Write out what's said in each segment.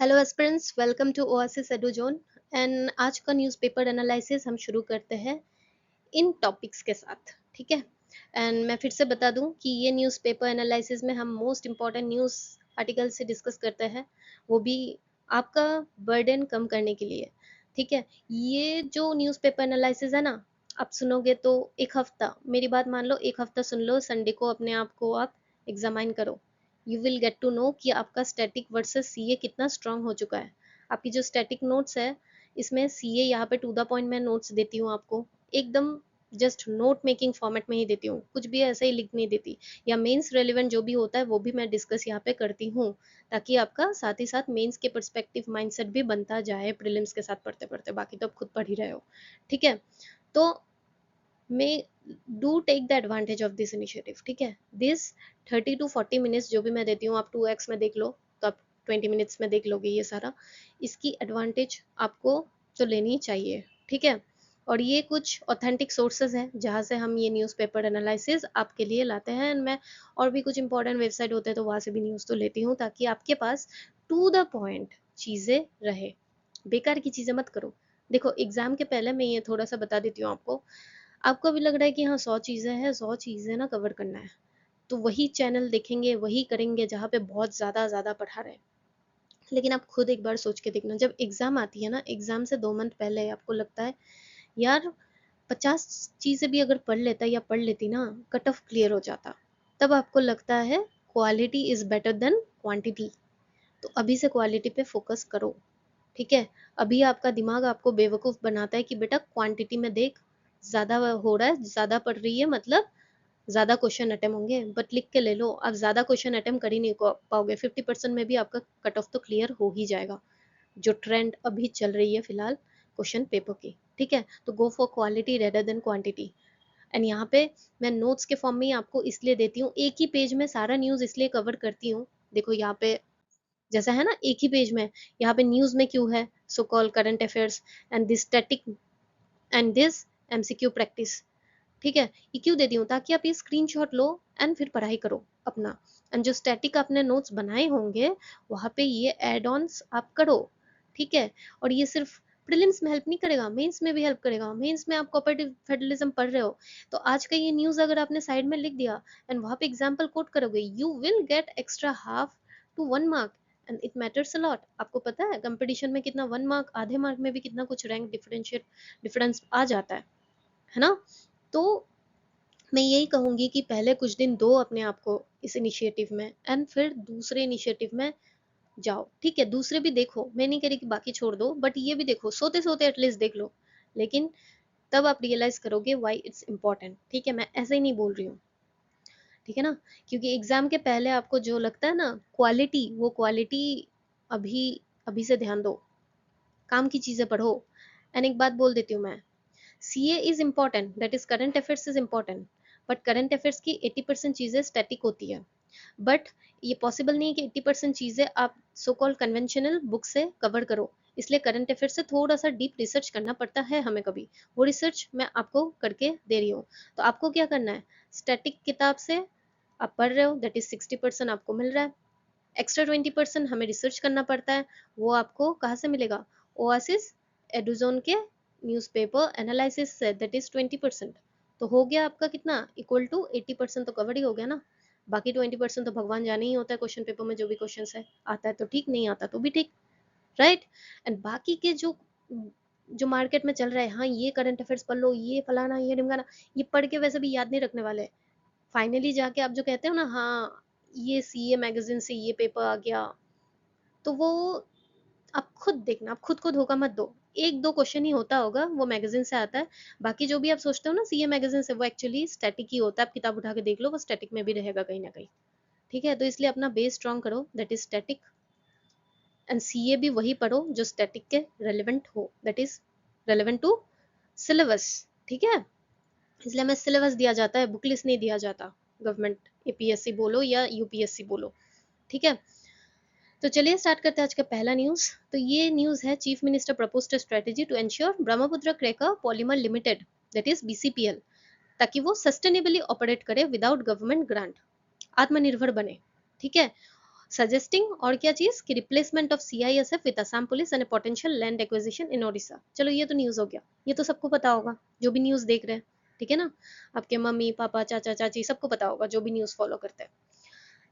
Hello aspirants, welcome to Oasis Eduzone. And आज का newspaper analysis हम शुरू करते हैं इन टॉपिक्स के साथ, ठीक है। एंड मैं फिर से बता दूं कि ये न्यूज़पेपर एनालिसिस में हम मोस्ट इम्पॉर्टेंट न्यूज़ आर्टिकल से डिस्कस करते हैं, वो भी आपका बर्डन कम करने के लिए, ठीक है। ये जो न्यूज़पेपर एनालिसिस है ना, आप सुनोगे तो एक हफ्ता, मेरी बात मान लो, एक हफ्ता सुन लो, संडे को अपने आप को आप एग्जामाइन करो। You will get to know कि आपका स्टैटिक वर्सेस सीए कितना स्ट्रांग हो चुका है। आपकी जो स्टैटिक नोट्स है, इसमें सीए यहाँ पे टू द पॉइंट मैं नोट्स देती हूँ आपको, एकदम जस्ट नोट मेकिंग फॉर्मेट में ही देती हूँ, कुछ भी ऐसे ही लिख नहीं देती। या मेंस रेलिवेंट जो भी होता है वो भी मैं डिस्कस यहाँ पे करती हूँ, ताकि आपका साथ ही साथ मेंस के परस्पेक्टिव माइंडसेट भी बनता जाए प्रीलिम्स के साथ पढ़ते पढ़ते। बाकी तो आप खुद पढ़ ही रहे हो, ठीक है। तो may do take the advantage of this initiative, ठीक है। दिस 30 to 40 मिनट्स जो भी मैं देती हूँ, आप 2x में देख लो तो आप 20 मिनट्स में देख लोगे ये सारा। इसकी एडवांटेज आपको तो लेनी चाहिए, ठीक है। और ये कुछ ऑथेंटिक सोर्सेज हैं जहाँ से हम ये न्यूज़पेपर एनालिसिस आपके लिए लाते हैं। एंड मैं और भी कुछ इंपॉर्टेंट वेबसाइट होते हैं तो वहाँ से भी न्यूज़ तो लेती हूँ, ताकि आपके पास टू द पॉइंट चीज़ें रहे, बेकार की चीज़ें मत करो। देखो, एग्जाम के पहले मैं ये थोड़ा सा बता देती हूँ आपको। आपको अभी लग रहा है कि हाँ 100 चीज़ें हैं, 100 चीज़ें ना कवर करना है, तो वही चैनल देखेंगे, वही करेंगे जहाँ पे बहुत ज़्यादा ज़्यादा पढ़ा रहे हैं। लेकिन आप खुद एक बार सोच के देखना, जब एग्ज़ाम आती है ना, एग्ज़ाम से 2 मंथ पहले आपको लगता है यार 50 चीज़ें भी अगर पढ़ लेता या पढ़ लेती ना, कट ऑफ क्लियर हो जाता। तब आपको लगता है quality is better than quantity. तो अभी से क्वालिटी पे फोकस करो, ठीक है। अभी आपका दिमाग आपको बेवकूफ़ बनाता है कि बेटा क्वांटिटी में देख, ज़्यादा हो रहा है, ज़्यादा पढ़ रही है, मतलब ज़्यादा क्वेश्चन अटेम्प्ट होंगे। बट लिख के ले लो, आप ज़्यादा क्वेश्चन अटेम्प्ट कर ही नहीं पाओगे, 50% में भी आपका कट ऑफ तो क्लियर हो ही जाएगा, जो ट्रेंड अभी चल रही है फिलहाल क्वेश्चन पेपर की, ठीक है। तो go for quality rather than quantity. And यहाँ पे मैं नोट्स के फॉर्म में ही आपको इसलिए देती हूँ, एक ही पेज में सारा न्यूज़ इसलिए कवर करती हूँ। देखो यहाँ पे जैसा है ना, एक ही पेज में, यहाँ पे न्यूज़ में क्यों है so call current affairs and this static and this MCQ practice, ठीक है। ये क्यों देती हूँ, ताकि आप ये स्क्रीनशॉट लो एंड फिर पढ़ाई करो अपना। एंड जो स्टैटिक आपने नोट्स बनाए होंगे, वहाँ पे ये एड ऑन्स आप करो, ठीक है। और ये सिर्फ प्रीलिम्स में हेल्प नहीं करेगा, मेंस में भी हेल्प करेगा। मेंस में आप कोऑपरेटिव फेडरलिज्म पढ़ रहे हो, तो आज का ये न्यूज़ अगर आपने साइड में लिख दिया एंड वहाँ पे एग्जाम्पल कोट करोगे, you will get extra half to 1 mark. And it matters a lot. आपको पता है कंपटीशन में कितना 1 मार्क, आधे मार्क में भी कितना कुछ रैंक डिफरेंशिएट डिफरेंस आ जाता है ना। तो मैं यही कहूँगी कि पहले कुछ दिन दो अपने आप को इस इनिशिएटिव में, एंड फिर दूसरे इनिशिएटिव में जाओ, ठीक है। दूसरे भी देखो, मैं नहीं कह रही कि बाकी छोड़ दो, बट ये भी देखो, सोते सोते एटलीस्ट देख लो। लेकिन तब आप रियलाइज करोगे वाई इट्स इम्पोर्टेंट, ठीक है। मैं ऐसे ही नहीं बोल रही हूँ, ठीक है ना। क्योंकि एग्जाम के पहले आपको जो लगता है ना क्वालिटी, वो क्वालिटी अभी अभी से ध्यान दो, काम की चीजें पढ़ो। एंड एक बात बोल देती हूँ मैं, CA is important, that is current affairs is important, but current affairs की 80% चीजें स्टैटिक होती है। बट ये पॉसिबल नहीं है कि 80% चीजें आप सो कॉल्ड कन्वेंशनल बुक से कवर करो। इसलिए करंट अफेयर से थोड़ा सा डीप रिसर्च करना पड़ता है हमें कभी, वो रिसर्च मैं आपको करके दे रही हूँ। तो आपको क्या करना है, स्टैटिक किताब से आप पढ़ रहे हो, दैट इज 60% आपको मिल रहा है। एक्स्ट्रा 20% हमें रिसर्च करना पड़ता है, वो आपको कहाँ से मिलेगा, ओआसिस एडुजोन के न्यूज़पेपर एनालिसिस से, दैट इज 20%। तो हो गया आपका कितना, इक्वल टू 80% तो कवर ही हो गया ना। बाकी 20% तो भगवान जाने ही होता है क्वेश्चन पेपर में, जो भी क्वेश्चन है, आता है तो ठीक, नहीं आता तो भी ठीक, राइट। एंड बाकी के जो जो मार्केट में चल रहा है, हाँ ये करंट अफेयर्स पढ़ लो, ये फलाना ये ढिमकाना, ये पढ़ के वैसे भी याद नहीं रखने वाले। फाइनली जाके आप जो कहते हो ना, हाँ ये सीए मैगजीन से ये पेपर आ गया, तो वो आप खुद देखना, आप खुद को धोखा मत दो। एक दो क्वेश्चन ही होता होगा, वो मैगजीन से आता है। बाकी जो भी आप सोचते हो ना सीए मैगजीन से, वो एक्चुअली स्टैटिक ही होता है। आप किताब उठा के देख लो, वो स्टैटिक में भी रहेगा कहीं ना कहीं, ठीक है। तो इसलिए अपना बेस स्ट्रॉन्ग करो, that is static. And CA भी वही पढ़ो जो स्टैटिक के रेलिवेंट हो, that is relevant to syllabus, ठीक है। इसलिए हमें सिलेबस दिया जाता है, बुक लिस्ट नहीं दिया जाता। गवर्नमेंट एपीएससी बोलो या यूपीएससी बोलो, ठीक है। तो चलिए स्टार्ट करते हैं आज का पहला न्यूज। तो ये न्यूज है, chief minister proposed strategy to ensure Brahmaputra cracker polymer limited, that is BCPL, ताकि वो सस्टेनेबली ऑपरेट करे विदाउट गवर्नमेंट ग्रांट, आत्मनिर्भर बने, ठीक है। सजेस्टिंग और क्या चीज कि replacement of CISF with Assam police and potential land acquisition in Odisha. चलो ये तो न्यूज हो गया, ये तो सबको पता होगा जो भी न्यूज देख रहे हैं, ठीक है ना। आपके मम्मी पापा चाचा चाची सबको पता होगा जो भी न्यूज फॉलो करते हैं।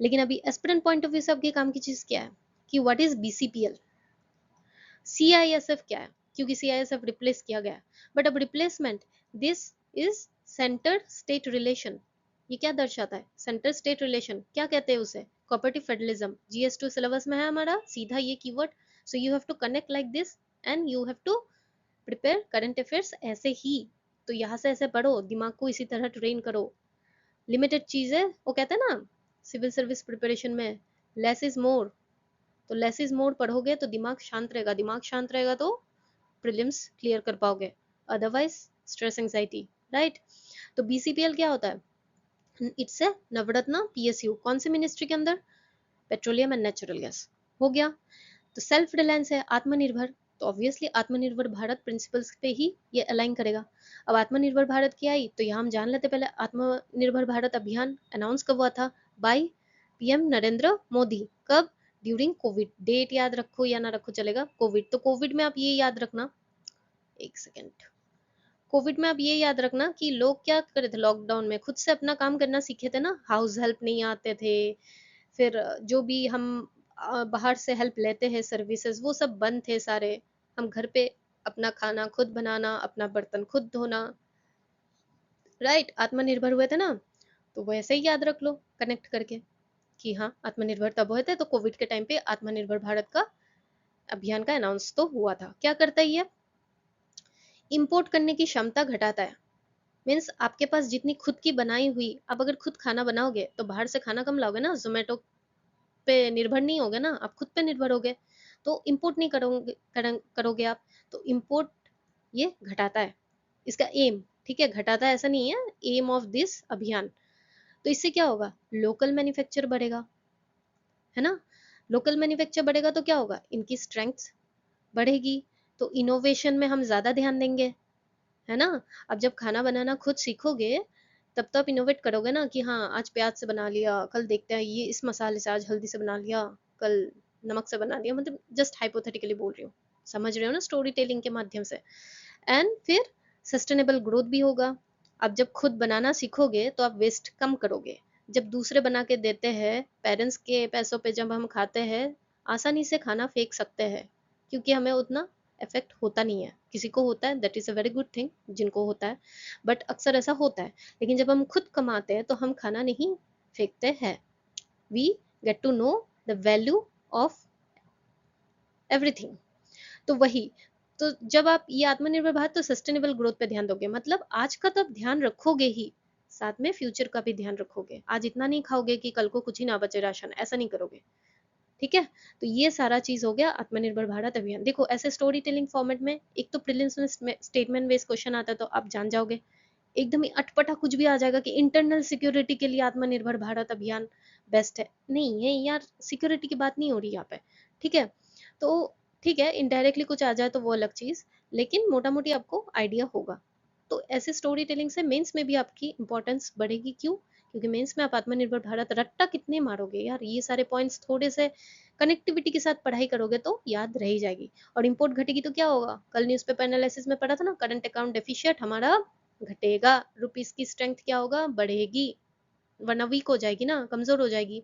लेकिन अभी एस्पिरेंट पॉइंट ऑफ व्यू से आपके काम की चीज क्या है कि व्हाट इज बीसीपीएल, सीआईएसएफ क्या है, क्योंकि सीआईएसएफ रिप्लेस किया गया। बट अब replacement, this is centre state relation. ये क्या दर्शाता है, सेंटर स्टेट रिलेशन क्या कहते हैं उसे, कोऑपरेटिव फेडरलिज्म। जीएस2 सिलेबस में है हमारा सीधा ये keyword. So you have to connect like this and you have to prepare current affairs ऐसे ही। तो यहाँ से ऐसे पढ़ो, दिमाग को इसी तरह ट्रेन करो। लिमिटेड चीज है, वो कहते हैं ना सिविल सर्विस प्रिपरेशन में लेस इज मोर। तो लेस इज मोर पढ़ोगे तो दिमाग शांत रहेगा, दिमाग शांत रहेगा तो प्रीलिम्स क्लियर कर पाओगे, अदरवाइज स्ट्रेस एंजाइटी, राइट। तो बीसीपीएल क्या होता है, इट्स ए नवरत्न पीएसयू, कौन सी मिनिस्ट्री के अंदर, पेट्रोलियम एंड नेचुरल गैस, हो गया। तो सेल्फ रिलायंस है, आत्मनिर्भर, तो ऑब्वियसली आत्मनिर्भर भारत प्रिंसिपल्स पे ही ये अलाइन करेगा। अब आत्मनिर्भर भारत की आई तो यहाँ हम जान लेते पहले, आत्मनिर्भर भारत अभियान अनाउंस कब हुआ था, बाय पीएम नरेंद्र मोदी। कब, ड्यूरिंग कोविड। डेट याद रखो या ना रखो चलेगा, कोविड। तो कोविड में आप ये याद रखना, एक सेकेंड, कोविड में आप ये याद रखना कि लोग क्या कर रहे थे लॉकडाउन में, खुद से अपना काम करना सीखे थे ना, हाउस हेल्प नहीं आते थे, फिर जो भी हम बाहर से हेल्प लेते हैं सर्विसेज वो सब बंद थे सारे। हम घर पे अपना खाना खुद बनाना, अपना बर्तन खुद धोना, राइट, आत्मनिर्भर हुए थे ना। तो वैसे ही याद रख लो कनेक्ट करके कि हाँ आत्मनिर्भर तब हुए थे, तो कोविड के टाइम पे आत्मनिर्भर भारत का अभियान का अनाउंस तो हुआ था। क्या करता है ये, इंपोर्ट करने की क्षमता घटाता है। मीन्स आपके पास जितनी खुद की बनाई हुई, आप अगर खुद खाना बनाओगे तो बाहर से खाना कम लाओगे ना, जोमेटो पे निर्भर नहीं होगे ना, आप खुद पे निर्भर होगे। तो इंपोर्ट नहीं करोगे आप, तो इंपोर्ट ये घटाता है, इसका एम, ठीक है, घटाता है ऐसा नहीं है, एम ऑफ दिस अभियान। तो इससे क्या होगा, लोकल मैन्युफैक्चर बढ़ेगा, है ना। लोकल मैन्युफैक्चर बढ़ेगा तो क्या होगा, इनकी स्ट्रेंथ बढ़ेगी, तो इनोवेशन में हम ज्यादा ध्यान देंगे, है ना। अब जब खाना बनाना खुद सीखोगे तब तो आप इनोवेट करोगे ना कि हाँ आज प्याज से बना लिया, कल देखते हैं ये इस मसाले से, आज हल्दी से बना लिया, कल नमक से बना लिया, मतलब जस्ट हाइपोथेटिकली बोल रही हूँ, समझ रहे हो ना, स्टोरी टेलिंग के माध्यम से। एंड फिर सस्टेनेबल ग्रोथ भी होगा। अब जब खुद बनाना सीखोगे तो आप वेस्ट कम करोगे। जब दूसरे बना के देते हैं, पेरेंट्स के पैसों पे जब हम खाते हैं, आसानी से खाना फेंक सकते हैं क्योंकि हमें उतना इफेक्ट होता नहीं है। किसी को होता है, that is a very good thing जिनको होता है, बट अक्सर ऐसा होता है। लेकिन जब हम खुद कमाते हैं तो हम खाना नहीं फेंकते हैं, we get to know the value of everything. तो वही, तो जब आप ये आत्मनिर्भर भारत, तो सस्टेनेबल ग्रोथ पे ध्यान दोगे, मतलब आज का तो आप ध्यान रखोगे ही, साथ में फ्यूचर का भी ध्यान रखोगे। आज इतना नहीं खाओगे कि कल को कुछ ही ना बचे राशन, ऐसा नहीं करोगे, ठीक है। तो ये सारा चीज हो गया आत्मनिर्भर भारत अभियान। देखो ऐसे स्टोरी टेलिंग फॉर्मेट में एक तो प्रीलिम्स में स्टेटमेंट बेस्ड क्वेश्चन आता है तो आप जान जाओगे, एकदम ही अटपटा कुछ भी आ जाएगा कि इंटरनल सिक्योरिटी के लिए आत्मनिर्भर भारत अभियान बेस्ट है, नहीं है यार, सिक्योरिटी की बात नहीं हो रही यहाँ पे, ठीक है। तो ठीक है, इनडायरेक्टली कुछ आ जाए तो वो अलग चीज, लेकिन मोटा मोटी आपको आइडिया होगा। तो ऐसे स्टोरी टेलिंग से मेंस में भी आपकी इंपॉर्टेंस बढ़ेगी, क्यों, क्योंकि मेंस में आप आत्मनिर्भर भारत रट्टा कितने मारोगे यार, ये सारे पॉइंट्स थोड़े से कनेक्टिविटी के साथ पढ़ाई करोगे तो याद रह जाएगी। और इंपोर्ट घटेगी तो क्या होगा, कल न्यूज़पेपर एनालिसिस में पढ़ा था ना, करंट अकाउंट डेफिशिएट हमारा घटेगा, रुपीस की स्ट्रेंथ क्या होगा, बढ़ेगी, वरना वीक हो जाएगी ना, कमजोर हो जाएगी।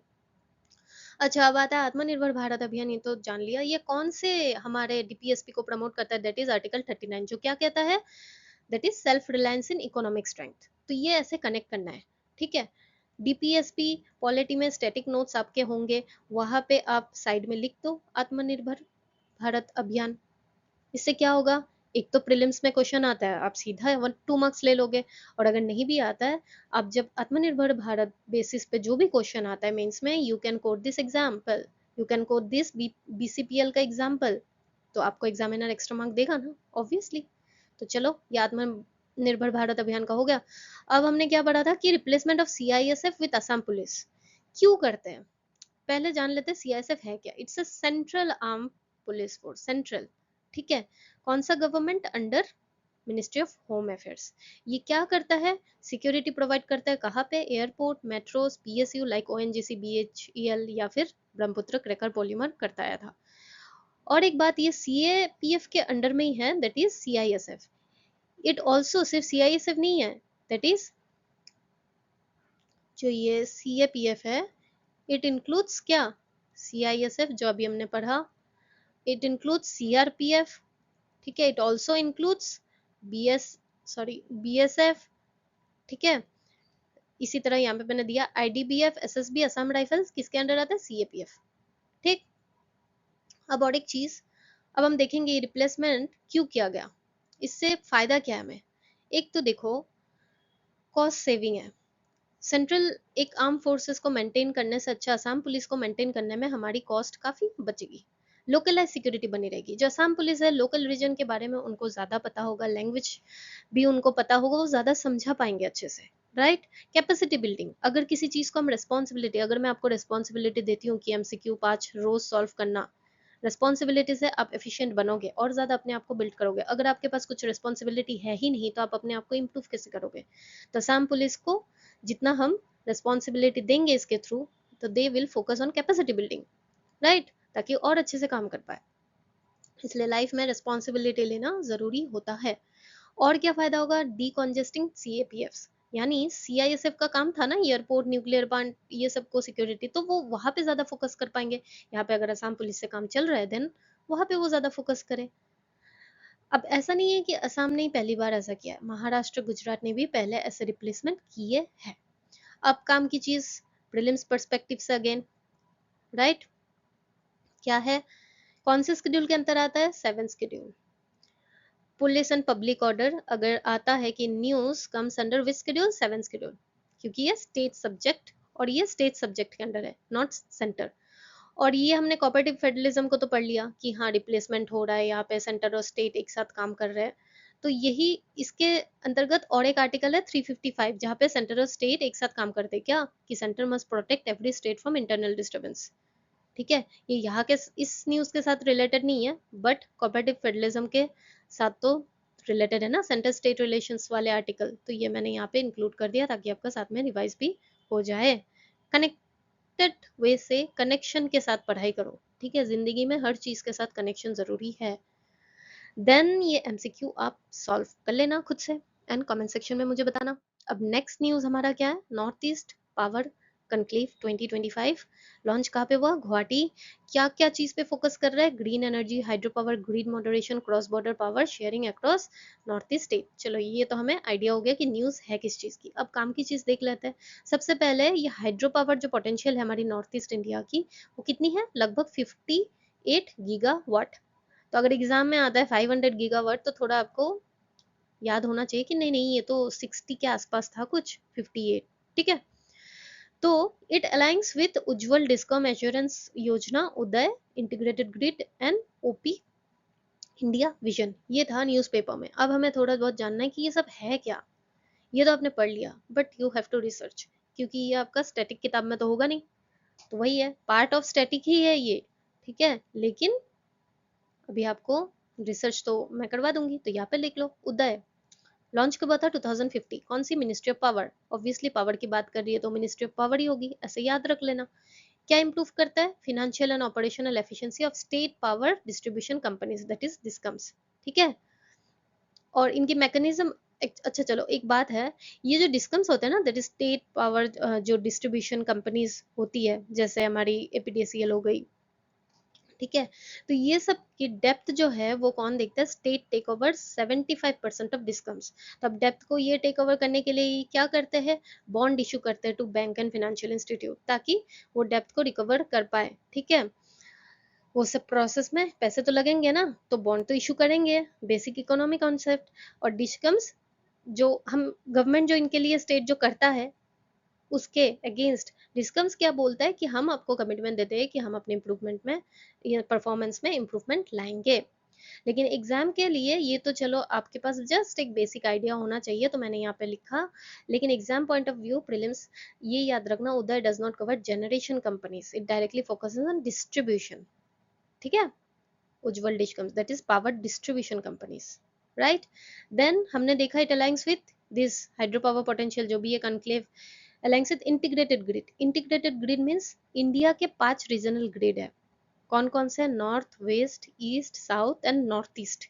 अच्छा अब आता है आत्मनिर्भर भारत अभियान, ये तो जान लिया, ये कौन से हमारे डीपीएसपी को प्रमोट करता है, दैट इज आर्टिकल 39, जो क्या कहता है, that is self reliance in economic strength. तो ये ऐसे कनेक्ट करना है, ठीक है। डीपीएसपी पॉलिटी में स्टैटिक नोट्स आपके होंगे, वहां पे आप साइड में लिख दो आत्मनिर्भर भारत अभियान। इससे क्या होगा, एक तो प्रीलिम्स में क्वेश्चन आता है, आप सीधा 1-2 मार्क्स ले लोगे। और अगर नहीं भी आता है, आप जब आत्मनिर्भर भारत बेसिस पे जो भी क्वेश्चन आता है मेंस में, you can coat this example, you can coat this BCPL का एग्जाम्पल, तो आपको एग्जामिनर एक्स्ट्रा मार्क देगा ना, ऑब्वियसली। तो चलो ये आत्मनिर्भर भारत अभियान का हो गया। अब हमने क्या पढ़ा था कि replacement of CISF with Assam police क्यों करते हैं, पहले जान लेते हैं सीआईएसएफ है क्या। It's a central arm police force, central, ठीक है। कौन सा government under, ministry of home affairs. ये क्या करता है? सिक्योरिटी प्रोवाइड करता है कहाँ पे? Airport, metros, PSU like ONGC, BHEL या फिर ब्रह्मपुत्र क्रैकर पॉलीमर करता आया था। और एक बात, ये सीएपीएफ के अंडर में ही है, that is CISF. It also सिर्फ सीआईएसएफ नहीं है, दैट इज जो ये सीएपीएफ है, इट इंक्लूड्स क्या? सीआईएसएफ जो अभी हमने पढ़ा, इट इंक्लूड्स सीआरपीएफ, ठीक है, इट ऑल्सो इंक्लूड्स बीएसएफ, ठीक है। इसी तरह यहाँ पे मैंने दिया आईडीबीएफ, एसएसबी, असम राइफल्स किसके अंडर आता है? सीएपीएफ, ठीक। अब और एक चीज, अब हम देखेंगे ये रिप्लेसमेंट क्यों किया गया, इससे फायदा क्या है हमें। एक तो देखो, कॉस्ट सेविंग है। सेंट्रल एक आर्म फोर्सेस को मेंटेन करने से अच्छा असम पुलिस को मेंटेन करने में हमारी कॉस्ट काफी बचेगी। लोकलाइज सिक्योरिटी बनी रहेगी। जो असम पुलिस है, लोकल रीजन के बारे में उनको ज्यादा पता होगा, लैंग्वेज भी उनको पता होगा, वो ज्यादा समझा पाएंगे अच्छे से, राइट। कैपेसिटी बिल्डिंग, अगर किसी चीज को हम रिस्पॉन्सिबिलिटी, अगर मैं आपको रिस्पॉन्सिबिलिटी देती हूँ कि एमसीक्यू 5 रोज सॉल्व करना, रिस्पॉन्सिबिलिटी से आप एफिशिएंट बनोगे और ज्यादा अपने आप को बिल्ड करोगे। अगर आपके पास कुछ रिस्पॉन्सिबिलिटी है ही नहीं तो आप अपने आप को इम्प्रूव कैसे करोगे? तो असम पुलिस को जितना हम रिस्पॉन्सिबिलिटी देंगे इसके थ्रू, तो they will focus on capacity building, right, ताकि और अच्छे से काम कर पाए। इसलिए लाइफ में रिस्पॉन्सिबिलिटी लेना जरूरी होता है। और क्या फायदा होगा? डीकॉन्जेस्टिंग सीएपीएफ्स, यानी सीआईएसएफ का काम था ना एयरपोर्ट, न्यूक्लियर प्लांट, ये सबको सिक्योरिटी, तो वो वहां पे ज्यादा फोकस कर पाएंगे। यहाँ पे अगर असम पुलिस से काम चल रहा है, देन वहां पे वो ज्यादा फोकस करे। अब ऐसा नहीं है कि असम ने ही पहली बार ऐसा किया है, महाराष्ट्र, गुजरात ने भी पहले ऐसे रिप्लेसमेंट किए हैं। अब काम की चीज प्रीलिम्स पर्सपेक्टिव से अगेन, राइट, क्या है, कौन से शेड्यूल के अंतर आता है? 7 schedule. Police and public order अगर आता है कि news comes under which schedule? 7 schedule, क्योंकि ये स्टेट सब्जेक्ट, और ये स्टेट सब्जेक्ट के अंडर है, नॉट सेंटर। और ये हमने कोऑपरेटिव फेडरलिज्म को तो पढ़ लिया कि हाँ रिप्लेसमेंट हो रहा है, यहाँ पे सेंटर और स्टेट एक साथ काम कर रहे हैं। तो यही इसके अंतर्गत और एक आर्टिकल है 355, जहाँ पे सेंटर और स्टेट एक साथ काम करते हैं, क्या कि centre must protect every state from internal disturbance, ठीक है। ये यहाँ के इस न्यूज के साथ रिलेटेड नहीं है, बट कोऑपरेटिव फेडरलिज्म के साथ तो रिलेटेड है ना, सेंटर स्टेट रिलेशंस वाले आर्टिकल, तो ये मैंने यहाँ पे इंक्लूड कर दिया ताकि आपका साथ में रिवाइज भी हो जाए। कनेक्टेड वे से, कनेक्शन के साथ पढ़ाई करो, ठीक है, जिंदगी में हर चीज के साथ कनेक्शन जरूरी है। देन ये एमसीक्यू आप सॉल्व कर लेना खुद से एंड कमेंट सेक्शन में मुझे बताना। अब नेक्स्ट न्यूज हमारा क्या है? North east power conclave 2025 launch कहाँ पे हुआ? गुवाहाटी। क्या क्या चीज पे फोकस कर रहा है? Green energy, hydro power, grid moderation, cross border power sharing across north east state. चलो ये तो हमें आइडिया हो गया कि न्यूज है किस चीज की। अब काम की चीज देख लेते हैं। सबसे पहले ये हाइड्रो पावर जो पोटेंशियल है हमारी नॉर्थ ईस्ट इंडिया की, वो कितनी है? लगभग 58 गीगावाट। तो अगर एग्जाम में आता है 500 गीगावाट, तो थोड़ा आपको याद होना चाहिए कि नहीं नहीं ये तो 60 के आसपास था कुछ, 58, ठीक है। तो it aligns with Ujjwal DISCOM assurance Yojana, UDAY integrated grid and OP India vision. ये था न्यूज़पेपर में। अब हमें थोड़ा बहुत जानना है कि ये सब है क्या। ये तो आपने पढ़ लिया, but you have to research, क्योंकि ये आपका स्टैटिक किताब में तो होगा नहीं। तो वही है, पार्ट ऑफ स्टैटिक ही है ये, ठीक है, लेकिन अभी आपको रिसर्च तो मैं करवा दूंगी। तो यहाँ पे लिख लो उदय लॉन्च कब हुआ था? 2050। कौन सी? Ministry of power. Obviously power की बात कर रही है तो मिनिस्ट्री ऑफ पावर ही होगी, ऐसे याद रख लेना। क्या इंप्रूव करता है? Financial and operational efficiency of state power distribution companies, that is DISCOMs, ठीक है। और इनकी मैकेनिज्म, अच्छा चलो एक बात है, ये जो डिस्कम्स होते हैं ना, दैट इज स्टेट पावर जो डिस्ट्रीब्यूशन कंपनीज होती है, जैसे हमारी एपीडीसीएल हो गई, ठीक है। तो ये सब की डेप्थ जो है वो कौन देखता है? State take over 75% of DISCOMs. तो अब डेप्थ को ये टेक ओवर करने के लिए क्या करते हैं? बॉन्ड इशू करते हैं to bank and financial institute, ताकि वो डेप्थ को रिकवर कर पाए, ठीक है। वो सब प्रोसेस में पैसे तो लगेंगे ना, तो बॉन्ड तो इशू करेंगे, बेसिक इकोनॉमिक कॉन्सेप्ट। और डिस्कम्स जो हम गवर्नमेंट जो इनके लिए स्टेट जो करता है, उसके अगेंस्ट डिस्कम्स क्या बोलता है कि हम आपको कमिटमेंट देते हैं कि हम अपने इम्प्रूवमेंट में या परफॉर्मेंस में इम्प्रूवमेंट लाएंगे। लेकिन एग्जाम के लिए ये तो चलो आपके पास जस्ट एक बेसिक आइडिया होना चाहिए, तो मैंने यहाँ पे लिखा। लेकिन exam point of view prelims, ये याद रखना, UDAY does not cover generation companies, it directly focuses on distribution, ठीक है। Ujjwal DISCOMs that is power distribution companies. Right. Then हमने देखा it aligns with this hydro power potential, जो भी है conclave, aligns with integrated grid. Integrated grid means India के 5 regional grid है। कौन कौन से? North, west, east, south and north east.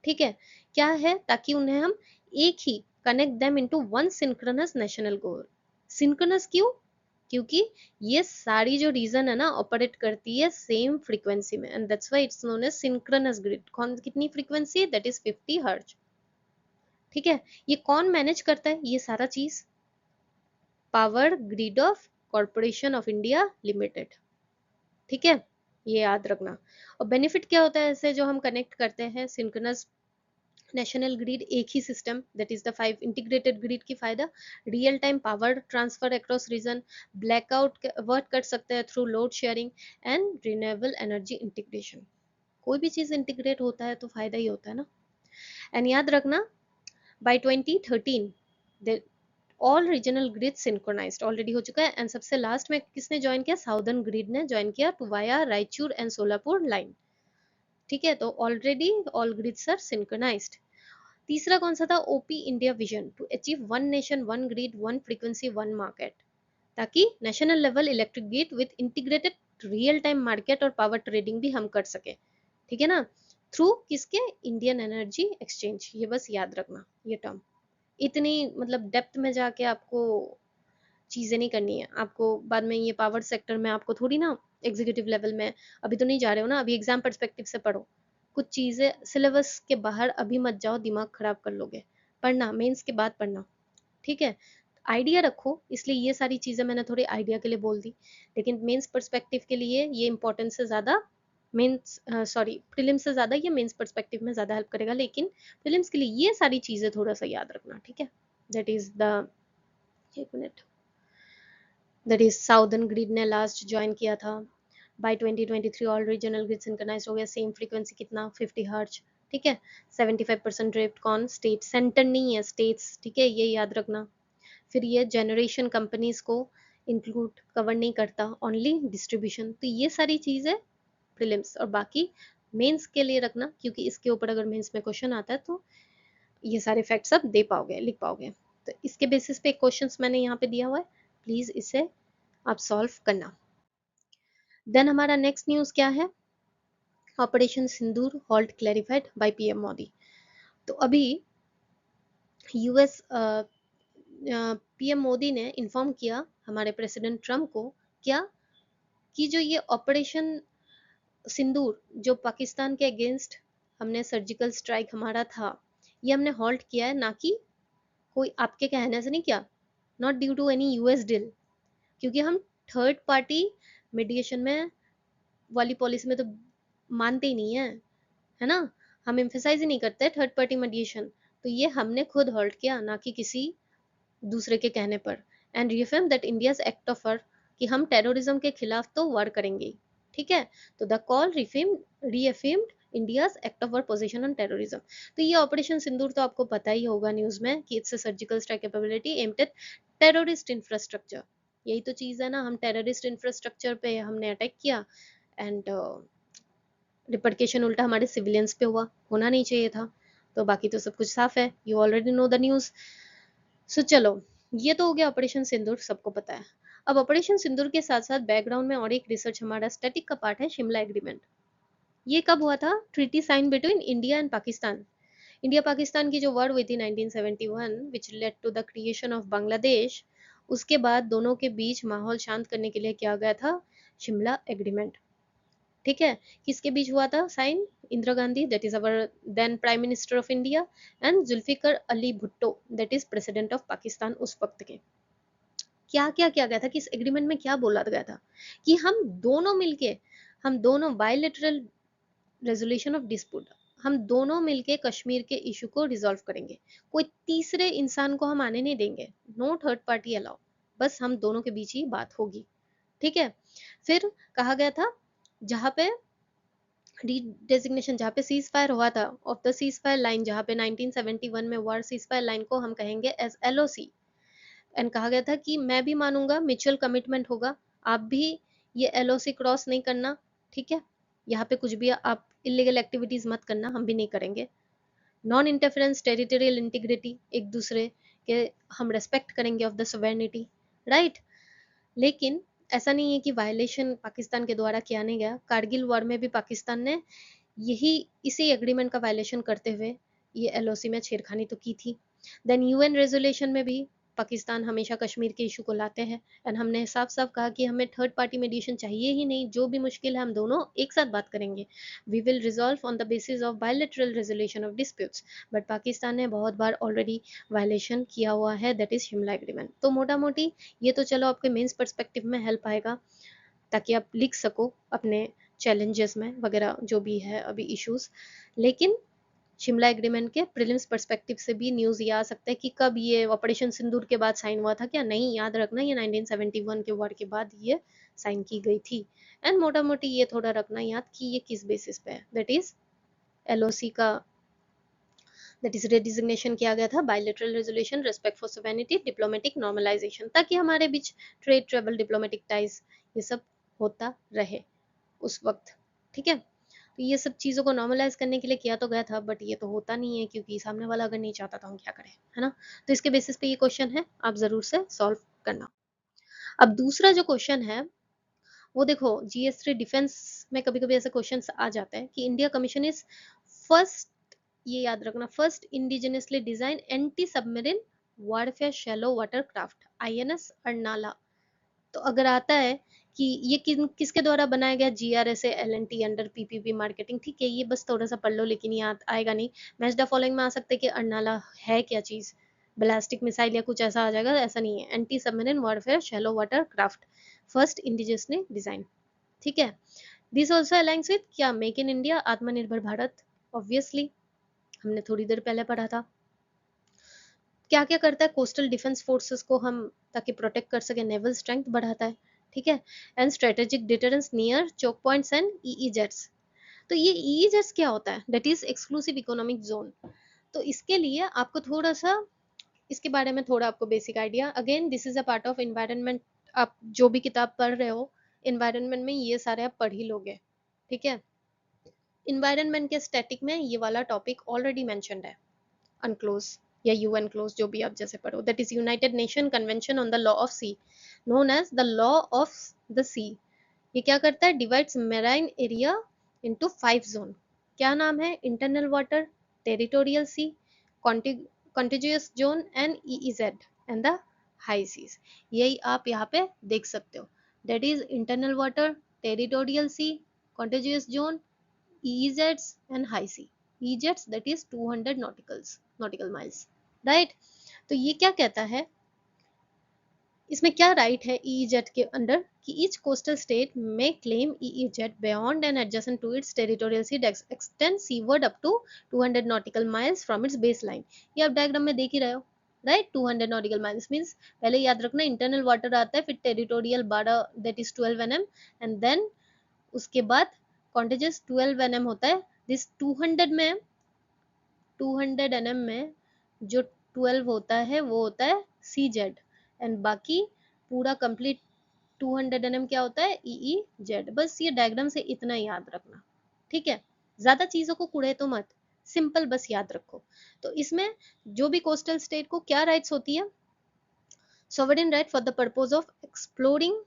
ठीक है, क्या है? ताकि उन्हें हम एक ही connect them into one synchronous national goal. Synchronous क्यों? क्योंकि ये सारी जो रीजन है ना ऑपरेट करती है सेम फ्रीक्वेंसी में, and that's why it's known as synchronous grid. कौन कितनी फ्रीक्वेंसी? That is 50 hertz. ठीक है, ये कौन मैनेज करता है ये सारा चीज? Power grid of corporation of India limited. ठीक है, ये याद रखना। और बेनिफिट क्या होता है ऐसे जो हम कनेक्ट करते हैं सिंक्रोनस नेशनल ग्रिड, एक ही system, that is the 5 integrated grid की फायदा? Real time power transfer across region, blackout avoid कर सकते हैं through load sharing and renewable energy integration. कोई भी चीज इंटीग्रेट होता है तो फायदा ही होता है ना। एंड याद रखना, by 2013 all regional grid synchronised already हो चुका है। एंड सबसे लास्ट में किसने ज्वाइन किया? साउदर्न ग्रिड ने ज्वाइन किया to via Raichur and Solapur line. ठीक है, तो already all grids are synchronised. तीसरा कौन सा था? OP India vision to achieve one nation one grid one frequency one market, ताकि national level electric grid with integrated real time market और power trading भी हम कर सके। ठीक है ना, थ्रू किसके? Indian Energy Exchange. ये बस याद रखना ये टर्म। इतनी मतलब डेप्थ में जाके आपको चीजें नहीं करनी है। आपको बाद में ये पावर सेक्टर में आपको थोड़ी ना एग्जीक्यूटिव लेवल में, अभी तो नहीं जा रहे हो ना, अभी एग्जाम पर्सपेक्टिव से पढ़ो। कुछ चीजें सिलेबस के बाहर अभी मत जाओ, दिमाग खराब कर लोगे। पढ़ना मेंस के बाद पढ़ना। ठीक है, आइडिया रखो, इसलिए ये सारी चीजें मैंने थोड़ी आइडिया के लिए बोल दी। लेकिन मेंस पर्सपेक्टिव के लिए ये इंपॉर्टेंस से ज्यादा मेंस सॉरी प्रीलिम्स से ज्यादा ये मेंस पर्सपेक्टिव में ज्यादा हेल्प करेगा। लेकिन प्रीलिम्स के लिए ये सारी चीजें थोड़ा सा याद रखना। ठीक है, दैट इज द, एक मिनट, दैट इज साउदर्न ग्रिड ने लास्ट ज्वाइन किया था। By 2023 all regional grid synchronised हो गया। सेम फ्रीक्वेंसी कितना? 50 हर्ट्ज। ठीक है, 75% ड्रिफ्ट कौन? स्टेट, सेंटर नहीं है, स्टेट्स। ठीक है, ये याद रखना। फिर ये जनरेशन कंपनीज को इंक्लूड कवर नहीं करता, ओनली डिस्ट्रीब्यूशन। तो ये सारी चीज है प्रीलिम्स, और बाकी मेंस के लिए रखना, क्योंकि इसके ऊपर अगर मेंस में क्वेश्चन आता है तो ये सारे फैक्ट्स आप दे पाओगे, लिख पाओगे। तो इसके बेसिस पे क्वेश्चंस मैंने यहाँ पे दिया हुआ है, प्लीज इसे आप सॉल्व करना। देन हमारा नेक्स्ट न्यूज क्या है? Operation Sindoor halt clarified by PM Modi. तो अभी यूएस पीएम मोदी ने इन्फॉर्म किया हमारे प्रेसिडेंट ट्रम्प को, क्या? कि जो ये ऑपरेशन सिंदूर जो पाकिस्तान के अगेंस्ट हमने सर्जिकल स्ट्राइक हमारा था, ये हमने हॉल्ट किया है, ना कि कोई आपके कहने से नहीं किया, not due to any US deal. क्योंकि हम थर्ड पार्टी मीडिएशन में वाली पॉलिसी में तो मानते ही नहीं है, है ना। हम एम्फेसाइज ही नहीं करते थर्ड पार्टी मीडिएशन। तो ये हमने खुद हॉल्ट किया, ना कि किसी दूसरे के कहने पर। And reform that India's act of war, कि हम टेररिज्म के खिलाफ तो वॉर करेंगे। ठीक है, तो the call reaffirmed India's act of war position on terrorism. तो ये ऑपरेशन सिंदूर तो आपको पता ही होगा न्यूज में, कि it's a surgical strike capability aimed at terrorist infrastructure. यही तो चीज है ना, हम टेररिस्ट इंफ्रास्ट्रक्चर पे हमने अटैक किया, एंड रिपरकेशन उल्टा हमारे सिविलियंस पे हुआ, होना नहीं चाहिए था। तो बाकी तो सब कुछ साफ है, you already know the news. So चलो, ये तो हो गया ऑपरेशन सिंदूर, सबको पता है। अब ऑपरेशन सिंदूर के साथ साथ बैकग्राउंड में और एक रिसर्च हमारा स्टैटिक का पार्ट है, शिमला एग्रीमेंट। ये कब हुआ था? Treaty sign between India and Pakistan. India Pakistan की जो वॉर हुई थी 1971, which led to the creation of Bangladesh, उसके बाद दोनों के बीच माहौल शांत करने के लिए किया गया था शिमला एग्रीमेंट। ठीक है, किसके बीच हुआ था sign? Indira Gandhi, that is our then prime minister of India, and Zulfikar Ali Bhutto, that is president of Pakistan उस वक्त के। क्या क्या किया गया था कि इस एग्रीमेंट में क्या बोला गया था? कि हम दोनों बायलैटरल रेजोल्यूशन ऑफ डिस्प्यूट, हम दोनों मिलके कश्मीर के इशू को रिजॉल्व करेंगे। कोई तीसरे इंसान को हम आने नहीं देंगे, नो थर्ड पार्टी अलाउ, बस हम दोनों के बीच ही बात होगी। ठीक है, फिर कहा गया था जहां पे रीडेजिग्नेशन, जहाँ पे सीज फायर हुआ था, of the cease fire line, जहाँ पे 1971 में वार सीज फायर लाइन को हम कहेंगे एज एलओसी। एंड कहा गया था कि मैं भी मानूंगा, म्यूचुअल कमिटमेंट होगा, आप भी ये एलओसी क्रॉस नहीं करना। ठीक है, यहाँ पे कुछ भी आप इलीगल एक्टिविटीज मत करना, हम भी नहीं करेंगे। नॉन इंटरफेरेंस, टेरिटोरियल इंटीग्रिटी, एक दूसरे के हम रेस्पेक्ट करेंगे ऑफ द सोवेरेनिटी, राइट। लेकिन ऐसा नहीं है कि वायलेशन पाकिस्तान के द्वारा किया नहीं गया। कारगिल वॉर में भी पाकिस्तान ने यही इसी एग्रीमेंट का वायलेशन करते हुए ये एलओसी में छेड़खानी तो की थी। देन यूएन रेजोल्यूशन में भी पाकिस्तान हमेशा कश्मीर के इशू को लाते हैं, एंड हमने साफ साफ कहा कि हमें थर्ड पार्टी मीडिएशन चाहिए ही नहीं, जो भी मुश्किल है हम दोनों एक साथ बात करेंगे, we will resolve on the basis of bilateral resolution of disputes. But Pakistan ने बहुत बार ऑलरेडी वायलेशन किया हुआ है, दैट इज शिमला एग्रीमेंट। तो मोटा मोटी ये तो चलो आपके मेंस पर्सपेक्टिव में हेल्प आएगा, ताकि आप लिख सको अपने चैलेंजेस में वगैरह जो भी है अभी इश्यूज। लेकिन शिमला एग्रीमेंट के प्रीलिम्स पर्सपेक्टिव से भी न्यूज़ ये आ सकता है कि कब ये ऑपरेशन सिंदूर के बाद साइन हुआ था, क्या नहीं, याद रखना ये 1971 के वॉर के बाद ये साइन की गई थी। एंड मोटा मोटी ये थोड़ा रखना याद कि ये किस बेसिस पे है, दैट इज एलओसी का, दैट इज रेडिजिग्नेशन किया गया था, bilateral resolution, respect for sovereignty, diplomatic normalisation, ताकि हमारे बीच ट्रेड, ट्रेवल, डिप्लोमेटिक टाइज ये सब होता रहे उस वक्त, ठीक है। तो ये सब चीज़ों को नॉर्मलाइज करने के लिए किया तो गया था, बट ये तो होता नहीं है, क्योंकि सामने वाला अगर नहीं चाहता तो हम क्या करें, है ना। तो इसके बेसिस पे ये क्वेश्चन है, आप जरूर से सॉल्व करना। अब दूसरा जो क्वेश्चन है वो देखो, GS3 डिफेंस में कभी कभी ऐसे क्वेश्चन आ जाते हैं कि इंडिया कमीशन इज फर्स्ट, ये याद रखना, first indigenously design anti submarine warfare shallow water craft INS Arnala. तो अगर आता है कि ये किसके द्वारा बनाया गया, GRSA LNT under PPP marketing, ठीक है, ये बस थोड़ा सा पढ़ लो, लेकिन याद आएगा नहीं। मैच द फॉलोइंग में आ सकता है कि अर्नाला है क्या चीज, बैलिस्टिक मिसाइल या कुछ ऐसा आ जाएगा, ऐसा नहीं है। Anti submarine warfare shallow water craft, first indigenous ने डिजाइन, ठीक है। दिस ऑल्सो अलाइंस विद क्या, मेक इन इंडिया, आत्मनिर्भर भारत, ऑब्वियसली हमने थोड़ी देर पहले पढ़ा था। क्या क्या करता है, कोस्टल डिफेंस फोर्सेस को हम ताकि प्रोटेक्ट कर सके, नेवल स्ट्रेंथ बढ़ाता है, ठीक है। And strategic deterrence near choke points and EEZs। तो ये EEZs क्या होता है, that is exclusive economic zone. तो इसके लिए आपको थोड़ा सा इसके बारे में थोड़ा आपको basic idea, again this is a part of environment, आप जो भी किताब पढ़ रहे हो इन्वायरमेंट में ये सारे आप पढ़ ही लोगे, ठीक है। इन्वायरमेंट के स्टैटिक में ये वाला टॉपिक ऑलरेडी मेंशन्ड है, अनक्लोज या UN क्लोज, जो भी आप जैसे पढ़ो, that is United Nation Convention on the law of sea, known as the law of the sea. ये क्या करता है, divides marine area into 5 zone. क्या नाम है, internal water, territorial sea, contiguous zone and EEZ and the high seas. यही आप यहाँ पे देख सकते हो, that is internal water, territorial sea, contiguous zone, EEZs and high sea. EEZs that is 200 nautical miles, right? तो ये क्या कहता है, इसमें क्या राइट है EEZ के अंडर कि each coastal state may claim EEZ beyond and adjacent to its territorial sea extend seaward up to 200 nautical miles from its baseline। ये आप डायग्राम में देख ही रहे हो, राइट। 200 nautical miles मीन्स पहले याद रखना इंटरनल वाटर आता है, फिर territorial 12 that is 12 nm, and then उसके बाद कॉन्टेजियस 12 nm होता है। दिस 200 में 200 nm में जो 12 होता है वो होता है CZ, एंड बाकी पूरा कंप्लीट 200 nm क्या होता है, EEZ। बस ये डायग्राम से इतना याद रखना, ठीक है। ज्यादा चीजों को कुड़े तो मत, सिंपल बस याद रखो। तो इसमें जो भी कोस्टल स्टेट को क्या राइट्स होती है, sovereign right for the purpose of exploring,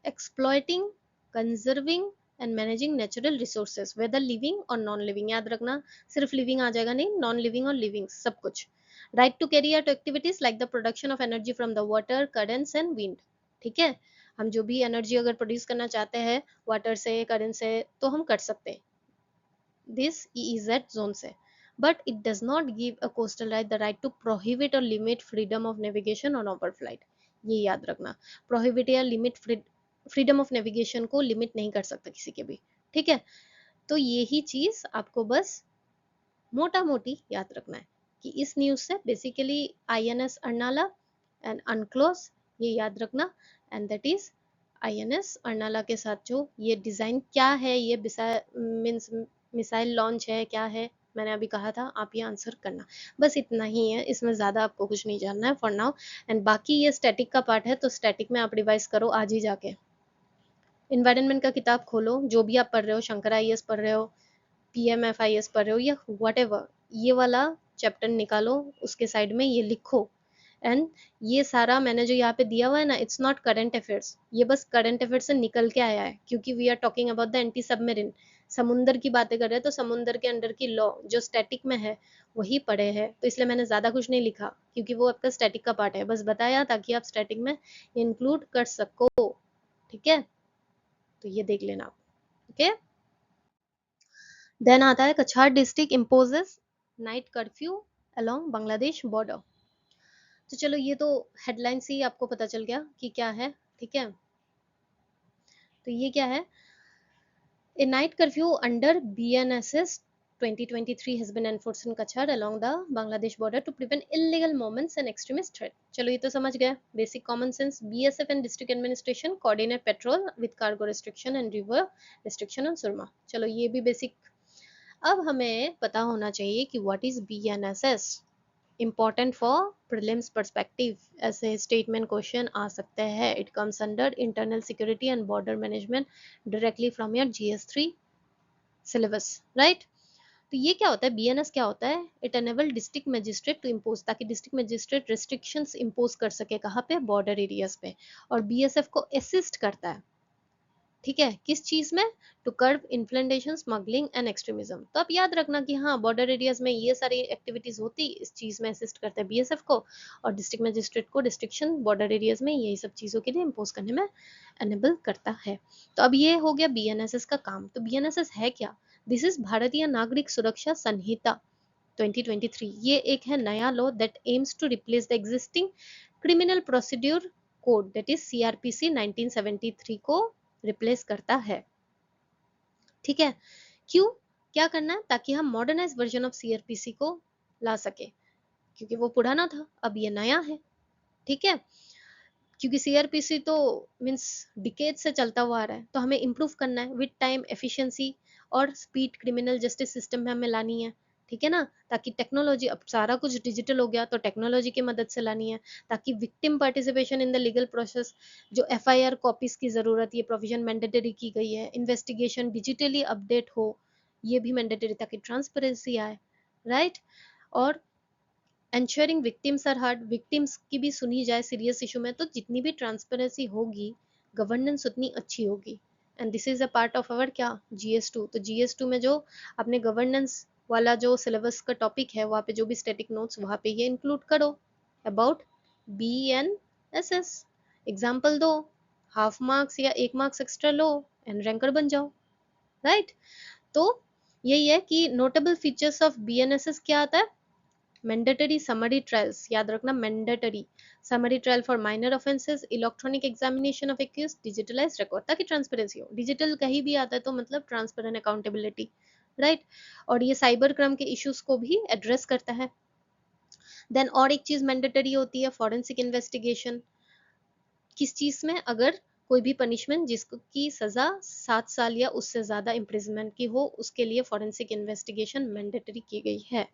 exploiting, conserving and managing natural resources whether living or non living। याद रखना, सिर्फ लिविंग आ जाएगा नहीं, नॉन लिविंग और लिविंग सब कुछ। right to carry out activities like the production of energy from the water, currents and wind, ठीक है। हम जो भी एनर्जी अगर प्रोड्यूस करना चाहते हैं वाटर से, करंट से, तो हम कर सकते हैं this EEZ zone से। but it does not give a coastal right the right to prohibit or limit freedom of navigation on over flight। ये याद रखना, prohibit या limit freedom of navigation को लिमिट नहीं कर सकता किसी के भी, ठीक है। तो यही चीज आपको बस मोटा मोटी याद रखना है कि इस न्यूज से basically INS Arnala and unclose ये याद रखना, and that is INS Arnala के साथ जो ये डिजाइन क्या है, ये मीन्स मिसाइल लॉन्च है क्या है, मैंने अभी कहा था, आप ये आंसर करना। बस इतना ही है, इसमें ज़्यादा आपको कुछ नहीं जानना है फॉर नाउ। एंड बाकी ये स्टैटिक का पार्ट है, तो स्टैटिक में आप रिवाइज करो आज ही जाके, इन्वायरमेंट का किताब खोलो, जो भी आप पढ़ रहे हो, शंकर IAS पढ़ रहे हो, PMFIS पढ़ रहे हो या वट एवर, ये वाला चैप्टर निकालो, उसके साइड में ये लिखो। एंड ये सारा मैंने जो यहाँ पे दिया हुआ है ना, इट्स नॉट करंट अफेयर्स, ये बस करंट अफेयर्स से निकल के आया है, क्योंकि we are talking about the anti submarine, समुंदर की बातें कर रहे हैं, तो समुंदर के अंडर की लॉ जो स्टैटिक में है वही पढ़े हैं, तो इसलिए मैंने ज्यादा कुछ नहीं लिखा, क्योंकि वो आपका स्टैटिक का पार्ट है, बस बताया ताकि आप स्टैटिक में इंक्लूड कर सको। ठीक है, तो ये देख लेना आप। ओके, देन आता है कछार district imposes night curfew along Bangladesh border. तो चलो ये तो हेडलाइन से ही आपको पता चल गया कि क्या है। ठीक है, तो ये क्या है, a night curfew under BNSS 2023 has been enforced in Kachar along the Bangladesh border to prevent illegal movements and extremist threat. चलो ये तो समझ गया, basic common sense. BSF and district administration coordinate patrol with cargo restriction and river restriction on Surma. चलो ये भी basic। अब हमें पता होना चाहिए कि what is BNSS, important for prelims perspective, ऐसे statement question आ सकते हैं। It comes under internal security and border management directly from your GS3 syllabus, right? तो ये क्या होता है, BNS क्या होता है, it enable district magistrate to impose, ताकि डिस्ट्रिक्ट मजिस्ट्रेट रिस्ट्रिक्शंस इम्पोज कर सके, कहाँ पे, बॉर्डर एरियाज पे। और BSF को असिस्ट करता है, ठीक है, किस चीज में, to curb infiltration, smuggling and extremism. तो आप याद रखना कि हाँ, बॉर्डर एरियाज में ये सारी एक्टिविटीज होती, इस चीज में असिस्ट करते हैं BSF को, और डिस्ट्रिक्ट मजिस्ट्रेट को रिस्ट्रिक्शन बॉर्डर एरियाज में यही सब चीजों के लिए इम्पोज करने में एनेबल करता है। तो अब ये हो गया BNSS का काम। तो BNSS है क्या, दिस इज भारतीय नागरिक सुरक्षा संहिता 2023। ये एक है नया law that aims to replace the existing criminal procedure code, that is CRPC 1973 को रिप्लेस करता है। ठीक है, क्यों, क्या करना है, ताकि हम मॉडर्नाइज वर्जन ऑफ CRPC को ला सके, क्योंकि वो पुराना था, अब ये नया है। ठीक है, क्योंकि CRPC तो मीन्स डिकेड से चलता हुआ आ रहा है, तो हमें इम्प्रूव करना है विद टाइम, एफिशिएंसी और स्पीड क्रिमिनल जस्टिस सिस्टम में हमें लानी है। ठीक है ना, ताकि टेक्नोलॉजी, अब सारा कुछ डिजिटल हो गया, तो टेक्नोलॉजी की मदद से लानी है, ताकि victim participation in the legal process, जो FIR कॉपीज की जरूरत, ये प्रोविजन मैंडेटरी की गई है, इन्वेस्टिगेशन डिजिटली अपडेट हो, ये भी मैंडेटरी, ताकि ट्रांसपेरेंसी आए, राइट। और ensuring victims are heard, victims की भी सुनी जाए सीरियस इशू में, तो जितनी भी ट्रांसपेरेंसी होगी, गवर्नेंस उतनी अच्छी होगी। And this is a part of our क्या, GS2। तो GS2 में जो आपने गवर्नेंस वाला जो सिलेबस का टॉपिक है, वहाँ पे जो भी स्टैटिक नोट्स, वहाँ पे ये इंक्लूड करो अबाउट BNSS। एग्जाम्पल दो, हाफ मार्क्स या 1 marks extra low and ranker बन जाओ, राइट। तो यही है कि नोटेबल फीचर्स ऑफ BNSS क्या आता है, मैंडेटरी समरी ट्रायल्स, याद रखना, mandatory summary trial for minor offences, electronic examination of accuse, digitalise record, ताकि ट्रांसपेरेंसी हो, डिजिटल कहीं भी आता है तो मतलब ट्रांसपेरेंट अकाउंटेबिलिटी, राइट। और ये साइबर क्राइम के इश्यूज को भी एड्रेस करता है। देन और एक चीज मैंडेटरी होती है, फॉरेंसिक इन्वेस्टिगेशन, किस चीज में, अगर कोई भी पनिशमेंट जिसकी सजा 7 साल या उससे ज्यादा इम्प्रिजमेंट की हो, उसके लिए फॉरेंसिक इन्वेस्टिगेशन मैंडेटरी की गई है।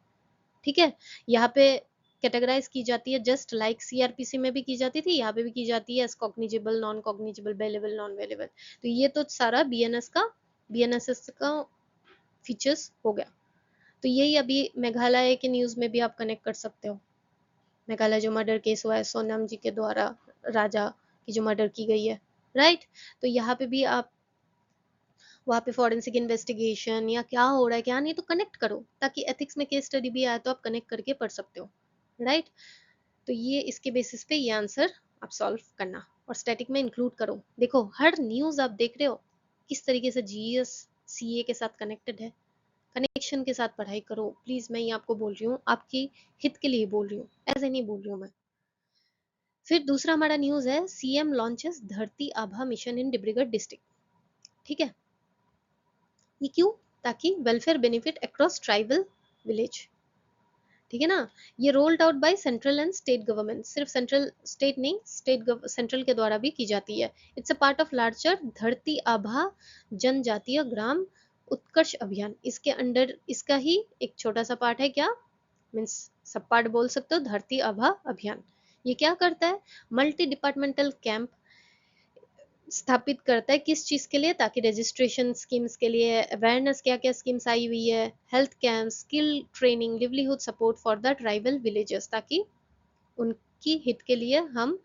ठीक है, यहाँ पे कैटेगराइज की जाती है, जस्ट लाइक CRPC में भी की जाती थी, यहाँ पे भी की जाती है, as cognizable, non cognizable, bailable, non bailable. तो ये तो सारा BNSS का फीचर्स हो गया। तो यही अभी मेघालय के न्यूज में भी आप कनेक्ट कर सकते हो, मेघालय जो मर्डर केस हुआ है सोनम जी के द्वारा, राजा की जो मर्डर की गई है, राइट। तो यहाँ पे भी आप वहाँ पे फॉरेंसिक इन्वेस्टिगेशन या क्या हो रहा है क्या नहीं, तो कनेक्ट करो, ताकि एथिक्स में केस स्टडी भी आए तो आप कनेक्ट करके पढ़ सकते हो, राइट। तो ये इसके बेसिस पे ये आंसर आप सॉल्व करना और स्टैटिक में इंक्लूड करो। देखो हर न्यूज आप देख रहे हो किस तरीके से GS CA के साथ कनेक्टेड है, कनेक्शन के साथ पढ़ाई करो प्लीज। मैं ये आपको बोल रही हूँ, आपकी हित के लिए बोल रही हूँ, ऐसे नहीं बोल रही हूँ मैं। फिर दूसरा हमारा न्यूज है, CM लॉन्चेस धरती आभा मिशन इन डिब्रूगढ़ डिस्ट्रिक्ट। ठीक है, ये क्यों, ताकि welfare benefit across tribal village. ठीक है ना, ये rolled out by central and state government, सिर्फ सेंट्रल स्टेट नहीं, सेंट्रल के द्वारा भी की जाती है। It's a part of larger धरती आभा जनजातीय ग्राम उत्कर्ष अभियान। इसके अंडर इसका ही एक छोटा सा पार्ट है, क्या मीन्स सब पार्ट बोल सकते हो, धरती आभा अभियान। ये क्या करता है, मल्टी डिपार्टमेंटल कैंप स्थापित करता है किस चीज़ के लिए, ताकि रजिस्ट्रेशन स्कीम्स के लिए अवेयरनेस, क्या क्या स्कीम्स आई हुई है, health camp, skill training, livelihood support for the tribal villages, ताकि उनकी हित के लिए हम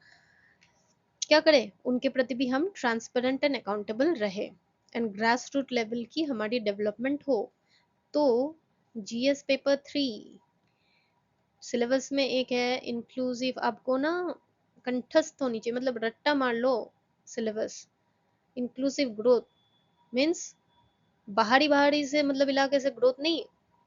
क्या करें, उनके प्रति भी हम ट्रांसपेरेंट एंड अकाउंटेबल रहे, एंड ग्रास रूट लेवल की हमारी डेवलपमेंट हो। तो जीएस पेपर 3 सिलेबस में एक है इंक्लूसिव, आपको ना कंठस्थ होनी चाहिए, मतलब रट्टा मार लो सिलेबस। इंक्लूसिव ग्रोथ मीन्स बाहरी बाहरी से मतलब इलाके से ग्रोथ नहीं,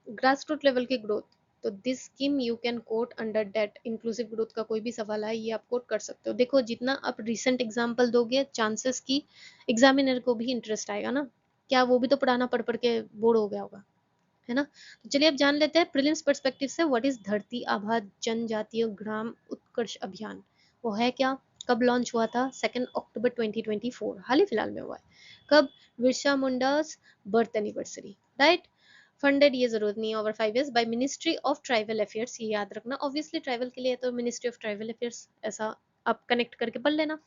ग्रास रूट लेवल की ग्रोथ। तो this scheme you can quote under that inclusive growth का कोई भी सवाल है ये आप कोट कर सकते हो। देखो जितना आप रिसेंट एग्जाम्पल दोगे, चांसेस की एग्जामिनर को भी इंटरेस्ट आएगा ना, क्या वो भी तो पुराना पढ़ पढ़ के बोर हो गया होगा, है ना। तो चलिए अब जान लेते हैं प्रीलिम्स पर्सपेक्टिव से व्हाट इज धरती आभा जनजातीय ग्राम उत्कर्ष अभियान। वो है क्या, कब लॉन्च हुआ था, 2 अक्टूबर 2024, हाल ही फिलहाल में हुआ है। कब, Birsa Mundas birth anniversary, right. Funded, ये जरूरत नहीं है, over 5 years by ministry of tribal affairs, ये याद रखना, ऑब्वियसली ट्राइबल के लिए तो मिनिस्ट्री ऑफ ट्राइबल अफेयर्स, ऐसा आप कनेक्ट करके पढ़ लेना।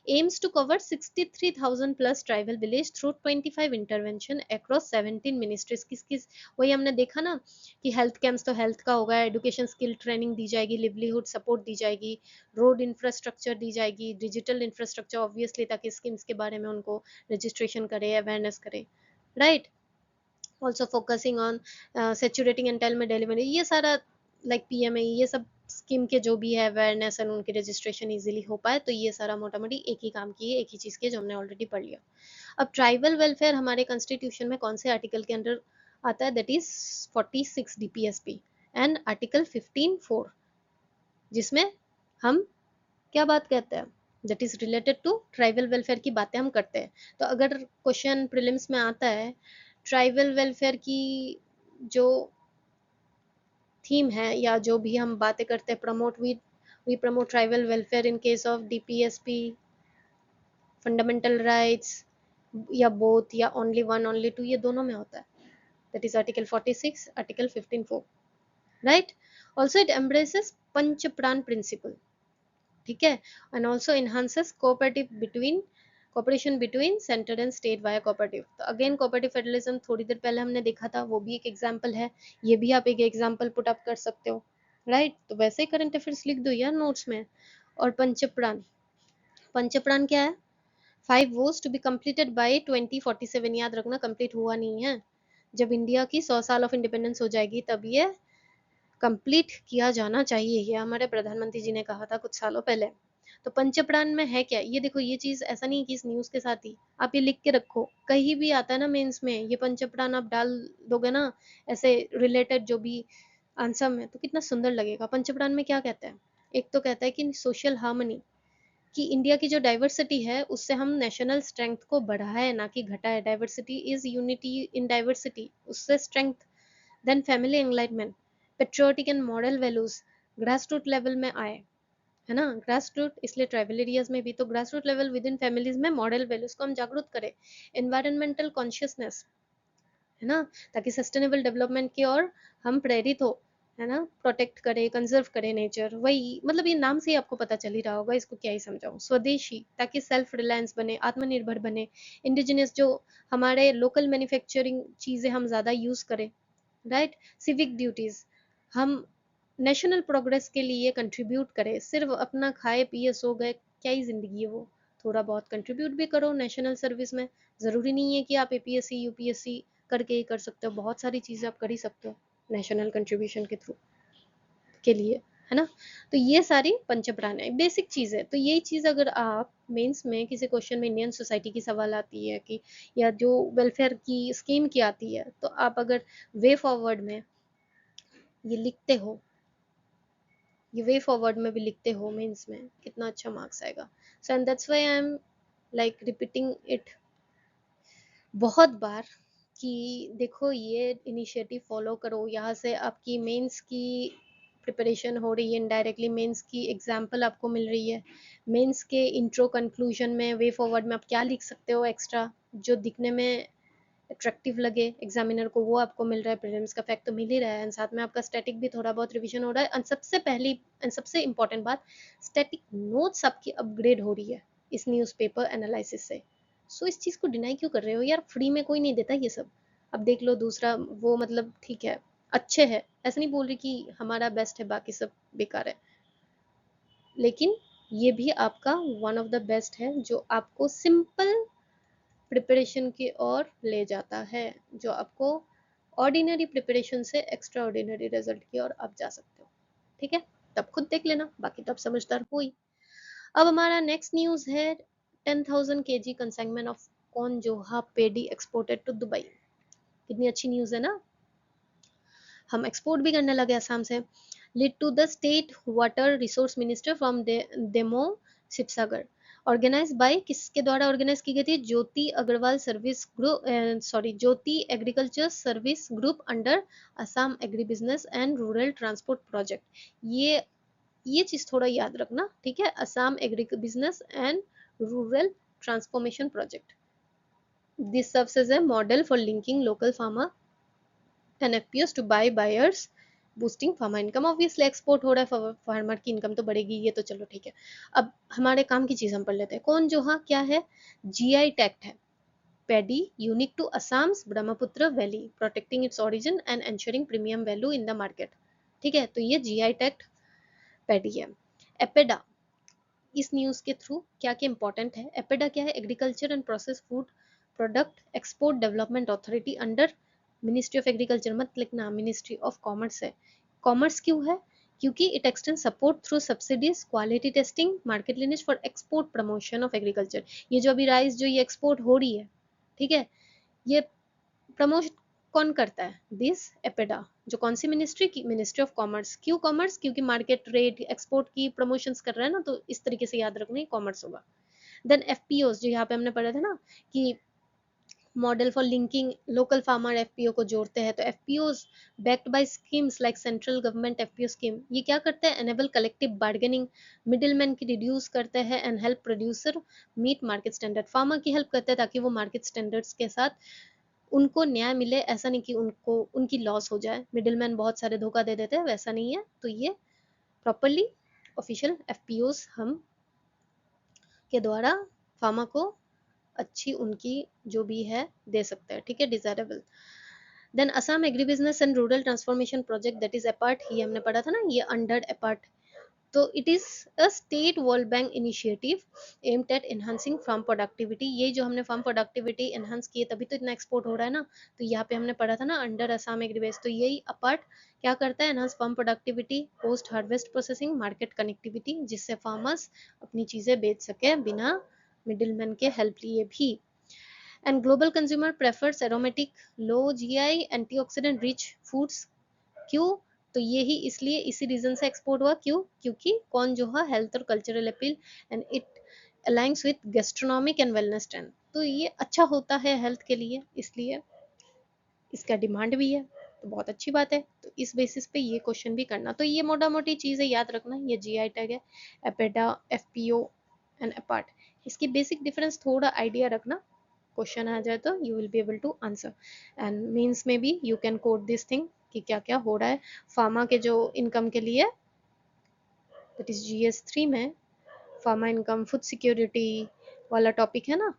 aims to cover 63,000 plus tribal village through 25 intervention across 17 ministries। किस किस, वही हमने देखा ना कि हेल्थ कैंप्स तो हेल्थ का होगा, एडुकेशन स्किल ट्रेनिंग दी जाएगी, लिवलीहुड सपोर्ट दी जाएगी, रोड इंफ्रास्ट्रक्चर दी जाएगी, डिजिटल इंफ्रास्ट्रक्चर ऑब्वियसली, ताकि स्कीम्स के बारे में उनको रजिस्ट्रेशन करे, अवेयरनेस करे, right. Also focusing on saturating entitlement delivery, ये सारा लाइक पीएमए, ये सब स्कीम के जो भी है अवेयरनेस एंड उनकी रजिस्ट्रेशन इजीली हो पाए, तो ये सारा मोटा मोटी एक ही काम की है, एक ही चीज़ की है, जो हमने ऑलरेडी पढ़ लिया। अब ट्राइबल वेलफेयर हमारे कॉन्स्टिट्यूशन में कौन से आर्टिकल के अंडर आता है, that is 46 DPSP and article 15(4), जिसमें हम क्या बात कहते हैं, that is related to tribal welfare की बातें हम करते हैं। तो अगर क्वेश्चन प्रीलिम्स में आता है ट्राइबल वेलफेयर की जो थीम है, या जो भी हम बातें करते हैं, promote we promote tribal welfare in case of DPSP, fundamental rights, या बोथ, या ओनली वन ओनली टू, ये दोनों में होता है, दैट इज article 46, article 15(4), right. Also it embraces Panch Pran principle, ठीक है, and also enhances cooperation between centre and state via cooperative. तो अगेन कोऑपरेटिव फेडरलिज्म थोड़ी देर पहले हमने देखा था, वो भी एक एग्जांपल है, ये भी आप एक एग्जांपल पुट अप कर सकते हो, राइट। तो वैसे ही करंट अफेयर्स लिख दो यार नोट्स में। और पंचप्राण, पंचप्राण क्या है, 5 was to be completed by 2047, याद रखना कंप्लीट हुआ नहीं है, जब इंडिया की 100 साल ऑफ इंडिपेंडेंस हो जाएगी तब ये कंप्लीट किया जाना चाहिए, ये हमारे प्रधानमंत्री जी ने कहा था कुछ सालों पहले। तो पंचप्राण में है क्या, ये देखो, ये चीज ऐसा नहीं कि इस न्यूज के साथ ही, आप ये लिख के रखो, कहीं भी आता है ना मेंस में, ये पंचप्राण आप डाल दोगे ना ऐसे रिलेटेड जो भी आंसर में, तो कितना सुंदर लगेगा। पंचप्राण में क्या कहता है, एक तो कहता है कि सोशल हार्मनी, कि इंडिया की जो डाइवर्सिटी है उससे हम नेशनल स्ट्रेंथ को बढ़ाए ना कि घटाए, diversity is unity in diversity, उससे strength. Then family enlightenment, patriotic and moral values grass root level में आए, है ना, ग्रास रूट इसलिए ट्राइबल एरियाज में भी, तो grass root level within families में मॉरल वैल्यूज को हम जागरूक करें। एनवायरमेंटल कॉन्शियसनेस, है ना, ताकि सस्टेनेबल डेवलपमेंट की ओर हम प्रेरित हो, है ना, प्रोटेक्ट करें, कंजर्व करें नेचर, वही मतलब ये नाम से ही आपको पता चल ही रहा होगा, इसको क्या ही समझाऊं। स्वदेशी, ताकि सेल्फ रिलायंस बने, आत्मनिर्भर बने। इंडिजिनियस, जो हमारे लोकल मैन्युफैक्चरिंग चीजें हम ज्यादा यूज करें, राइट। सिविक ड्यूटीज, हम नेशनल प्रोग्रेस के लिए कंट्रीब्यूट करें, सिर्फ अपना खाए पिए सो गए क्या ही जिंदगी है वो, थोड़ा बहुत कंट्रीब्यूट भी करो नेशनल सर्विस में। जरूरी नहीं है कि आप एपीएससी यूपीएससी करके ही कर सकते हो, बहुत सारी चीजें आप कर ही सकते हो नेशनल कंट्रीब्यूशन के थ्रू के लिए, है ना। तो ये सारी पंचप्राण है, बेसिक चीज है। तो यही चीज अगर आप मेंस में किसी क्वेश्चन में इंडियन सोसाइटी की सवाल आती है कि, या जो वेलफेयर की स्कीम की आती है, तो आप अगर वे फॉरवर्ड में ये लिखते हो, ये वे फॉरवर्ड में भी लिखते हो मेंस में, कितना अच्छा मार्क्स आएगा। So and that's why I am like repeating it बहुत बार, कि देखो ये इनिशिएटिव फॉलो करो, यहाँ से आपकी मेंस की प्रिपरेशन हो रही है, इनडायरेक्टली मेंस की एग्जाम्पल आपको मिल रही है। मेंस के इंट्रो कंक्लूजन में वे फॉरवर्ड में आप क्या लिख सकते हो एक्स्ट्रा, जो दिखने में अट्रैक्टिव लगे एग्जामिनर को, वो आपको मिल रहा है। प्रीलिम्स का फैक्ट तो मिल ही रहा है, एंड साथ में आपका स्टैटिक भी थोड़ा बहुत रिवीजन हो रहा है, एंड सबसे पहली एंड सबसे इंपॉर्टेंट बात, स्टैटिक नोट्स आपकी अपग्रेड हो रही है। इस न्यूज़पेपर एनालिसिस से। सो इस चीज़ को डिनाई क्यों कर रहे हो यार, फ्री में कोई नहीं देता ये सब। अब देख लो दूसरा वो, मतलब ठीक है, अच्छे है, ऐसा नहीं बोल रही कि हमारा बेस्ट है बाकी सब बेकार है, लेकिन ये भी आपका वन ऑफ द बेस्ट है जो आपको सिंपल प्रिपरेशन की ओर ले जाता है, जो आपको ऑर्डिनरी प्रिपरेशन से एक्स्ट्रा ऑर्डिनरी रिजल्ट की ओर आप जा सकते हो। ठीक है, तब खुद देख लेना, बाकी तो आप समझदार हो ही। अब हमारा नेक्स्ट न्यूज़ है 10,000 kg कंसाइनमेंट ऑफ कॉर्न जोहा पेडी एक्सपोर्टेड टू दुबई। कितनी अच्छी न्यूज़ है ना, हम एक्सपोर्ट भी करने लगे असम से। Lead to the state water resource minister from Demow Sivasagar. Organize by, किसके द्वारा ऑर्गेनाइज की गई थी? Jyoti Agarwal service group, sorry Jyoti agriculture service group under Assam agri business and rural transport project. ये चीज थोड़ा याद रखना, ठीक है, Assam agri business and rural transformation project. This serves as a model for linking local farmer and FPOs to buy buyers, boosting farmer income। Obviously export हो रहा है, फार्मर की इनकम तो बढ़ेगी, ये तो चलो ठीक है। अब हमारे काम की चीज हम पढ़ लेते हैं। कौन जो, हाँ क्या है? जीआई टैग्ड है। Paddy unique to Assam's Brahmaputra valley, protecting its origin and ensuring premium value in the market. ठीक है, तो ये जीआई टैग्ड पैडी है। एपेडा, इस न्यूज़ के थ्रू क्या क्या इंपॉर्टेंट है? एपेडा क्या है? Agriculture and process food product export development authority under ministry of agriculture. मत लिखना, मिनिस्ट्री ऑफ कॉमर्स है। कॉमर्स क्यों है? क्योंकि it extend support through subsidies, quality testing, market lineage for export promotion of agriculture. ये जो अभी राइस जो ये एक्सपोर्ट हो रही है, ठीक है, ये प्रमोट कौन करता है? This APEDA. जो कौन सी मिनिस्ट्री की? Ministry of commerce. क्यों कॉमर्स? क्योंकि मार्केट रेट एक्सपोर्ट की प्रमोशंस कर रहा है ना, तो इस तरीके से याद रखना, कॉमर्स होगा। देन एफपीओ, जो यहाँ पे हमने पढ़ा था ना कि model for linking local farmer, FPO को जोड़ते हैं। तो FPO backed by schemes like central government FPO scheme, ये क्या करते हैं? एनेबल कलेक्टिव बार्गेनिंग, मिडिलमैन की रिड्यूस करते हैं and help producer meat market standard. Farmer की हेल्प करते हैं ताकि वो मार्केट स्टैंडर्ड्स के साथ उनको न्याय मिले, ऐसा नहीं कि उनको उनकी लॉस हो जाए। मिडिलमैन बहुत सारे धोखा दे देते हैं, वैसा नहीं है। तो ये प्रॉपरली ऑफिशियल एफपीओस हम के द्वारा फार्मा को अच्छी उनकी जो भी है दे सकते हैं, ठीक है, desirable. Then Assam agri business and rural transformation project, that is APART, ये हमने पढ़ा था ना, ये अंडर अपार्ट। तो it is a state World Bank initiative aimed at enhancing farm productivity. ये जो हमने फार्म प्रोडक्टिविटी एनहांस की है, तभी तो इतना एक्सपोर्ट हो रहा है ना। तो यहाँ पे हमने पढ़ा था ना अंडर असम एग्रीबेस, तो यही अपार्ट क्या करता है? Enhance farm productivity, post harvest processing, market connectivity, जिससे फार्मर्स अपनी चीजें बेच सके बिना मिडिलमैन के हेल्प लिए भी। And global consumer prefers aromatic, low GI, antioxidant rich foods. क्यों? तो ये ही इसलिए, इसी रीजन से एक्सपोर्ट हुआ। क्यों? क्योंकि कौन जो है हेल्थ और cultural appeal and it aligns with gastronomic and wellness trend. तो ये अच्छा होता है हेल्थ के लिए, इसलिए इसका डिमांड भी है, तो बहुत अच्छी बात है। तो इस बेसिस पे ये क्वेश्चन भी करना। तो ये मोटा मोटी चीजें याद रखना, ये जीआई टैग है, एपेडा, एफपीओ एंड अपार्ट। इसकी बेसिक डिफरेंस थोड़ा आइडिया रखना, क्वेश्चन आ जाए तो you will be able to answer. And mains में भी you can quote this thing कि क्या क्या हो रहा है फार्मा के जो इनकम के लिए, दैट इज जीएस 3 में फार्मा इनकम फूड सिक्योरिटी वाला टॉपिक है ना,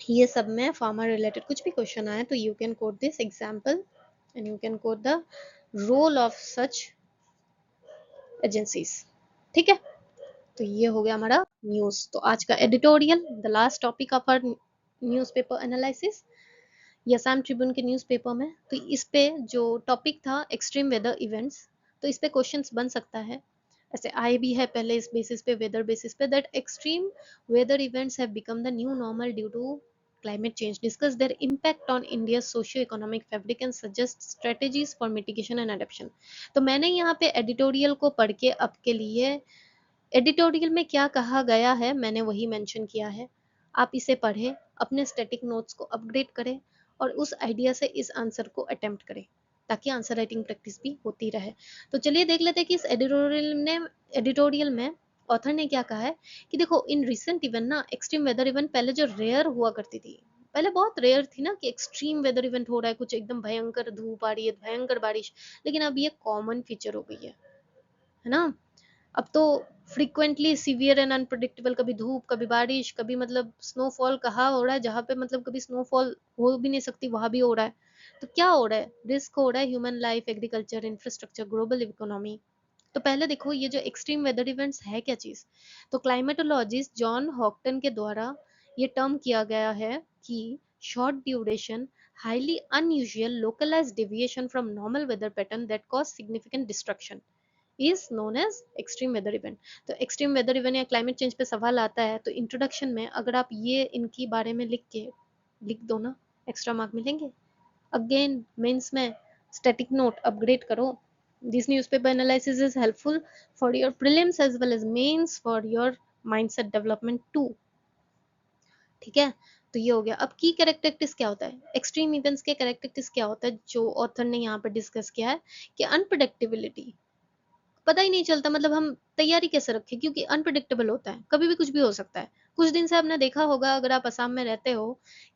ये सब में फार्मा रिलेटेड कुछ भी क्वेश्चन आए तो you can quote this example and you can quote the role of such agencies. ठीक है, तो ये हो गया हमारा न्यूज। तो आज का editorial, the last topic of our newspaper analysis, ये असम ट्रिब्यून के न्यूज़पेपर में। तो इस पे जो टॉपिक था एक्सट्रीम वेदर इवेंट्स, तो इस पे क्वेश्चंस बन सकता है, ऐसे आए भी है पहले इस बेसिस पे, वेदर बेसिस पे, that extreme weather events have become the new normal due to climate change, discuss their impact on India's socio-economic fabric and suggest strategies for mitigation and adaptation। तो मैंने यहाँ पे एडिटोरियल को पढ़ के आपके लिए, एडिटोरियल में क्या कहा गया है मैंने वही मेंशन किया है। आप इसे पढ़ें, अपने स्टैटिक नोट्स को अपग्रेड करें और उस आइडिया से इस आंसर को अटेम्प्ट करें, ताकि आंसर राइटिंग प्रैक्टिस भी होती रहे। तो चलिए देख लेते हैं कि इस एडिटोरियल में ऑथर ने क्या कहा है। कि देखो, इन रिसेंट इवेंट ना, एक्सट्रीम वेदर इवेंट पहले जो रेयर हुआ करती थी, पहले बहुत रेयर थी ना कि एक्सट्रीम वेदर इवेंट हो रहा है, कुछ एकदम भयंकर धूप आ रही है, भयंकर बारिश, लेकिन अब ये कॉमन फीचर हो गई है ना। अब तो फ्रीक्वेंटली सीवियर एंड अनप्रडिक्टेबल, कभी धूप कभी बारिश कभी मतलब स्नोफॉल कहाँ हो रहा है जहाँ पे मतलब कभी स्नोफॉल हो भी नहीं सकती वहां भी हो रहा है। तो क्या हो रहा है, रिस्क हो रहा है human life, agriculture, infrastructure, global economy. तो पहले देखो ये जो एक्सट्रीम वेदर इवेंट्स है क्या चीज। तो क्लाइमेटोलॉजिस्ट जॉन हॉकटन के द्वारा ये टर्म किया गया है कि short duration highly unusual localised deviation from normal weather pattern that cause significant destruction is known as extreme weather event. तो एक्सट्रीम वेदर इवेंट या क्लाइमेट चेंज पे सवाल आता है तो इंट्रोडक्शन में अगर आप ये इनके बारे में लिख दो ना, एक्स्ट्रा मार्क मिलेंगे। अगेन मेंस में स्टैटिक नोट अपग्रेड करो। This newspaper analysis is helpful for your prelims as well as mains for your mindset development too. ठीक है, तो ये हो गया। अब की कैरेक्टरिस्टिक्स क्या होता है, एक्सट्रीम इवेंट्स के कैरेक्टरिस्टिक्स क्या होता है जो ऑथर ने यहाँ पर डिस्कस किया है कि अनप्रडिक्टेबिलिटी, पता ही नहीं चलता, मतलब हम तैयारी कैसे रखें क्योंकि अनप्रिडिक्टेबल होता है, कभी भी कुछ भी हो सकता है। कुछ दिन से आपने देखा होगा अगर आप असम में रहते हो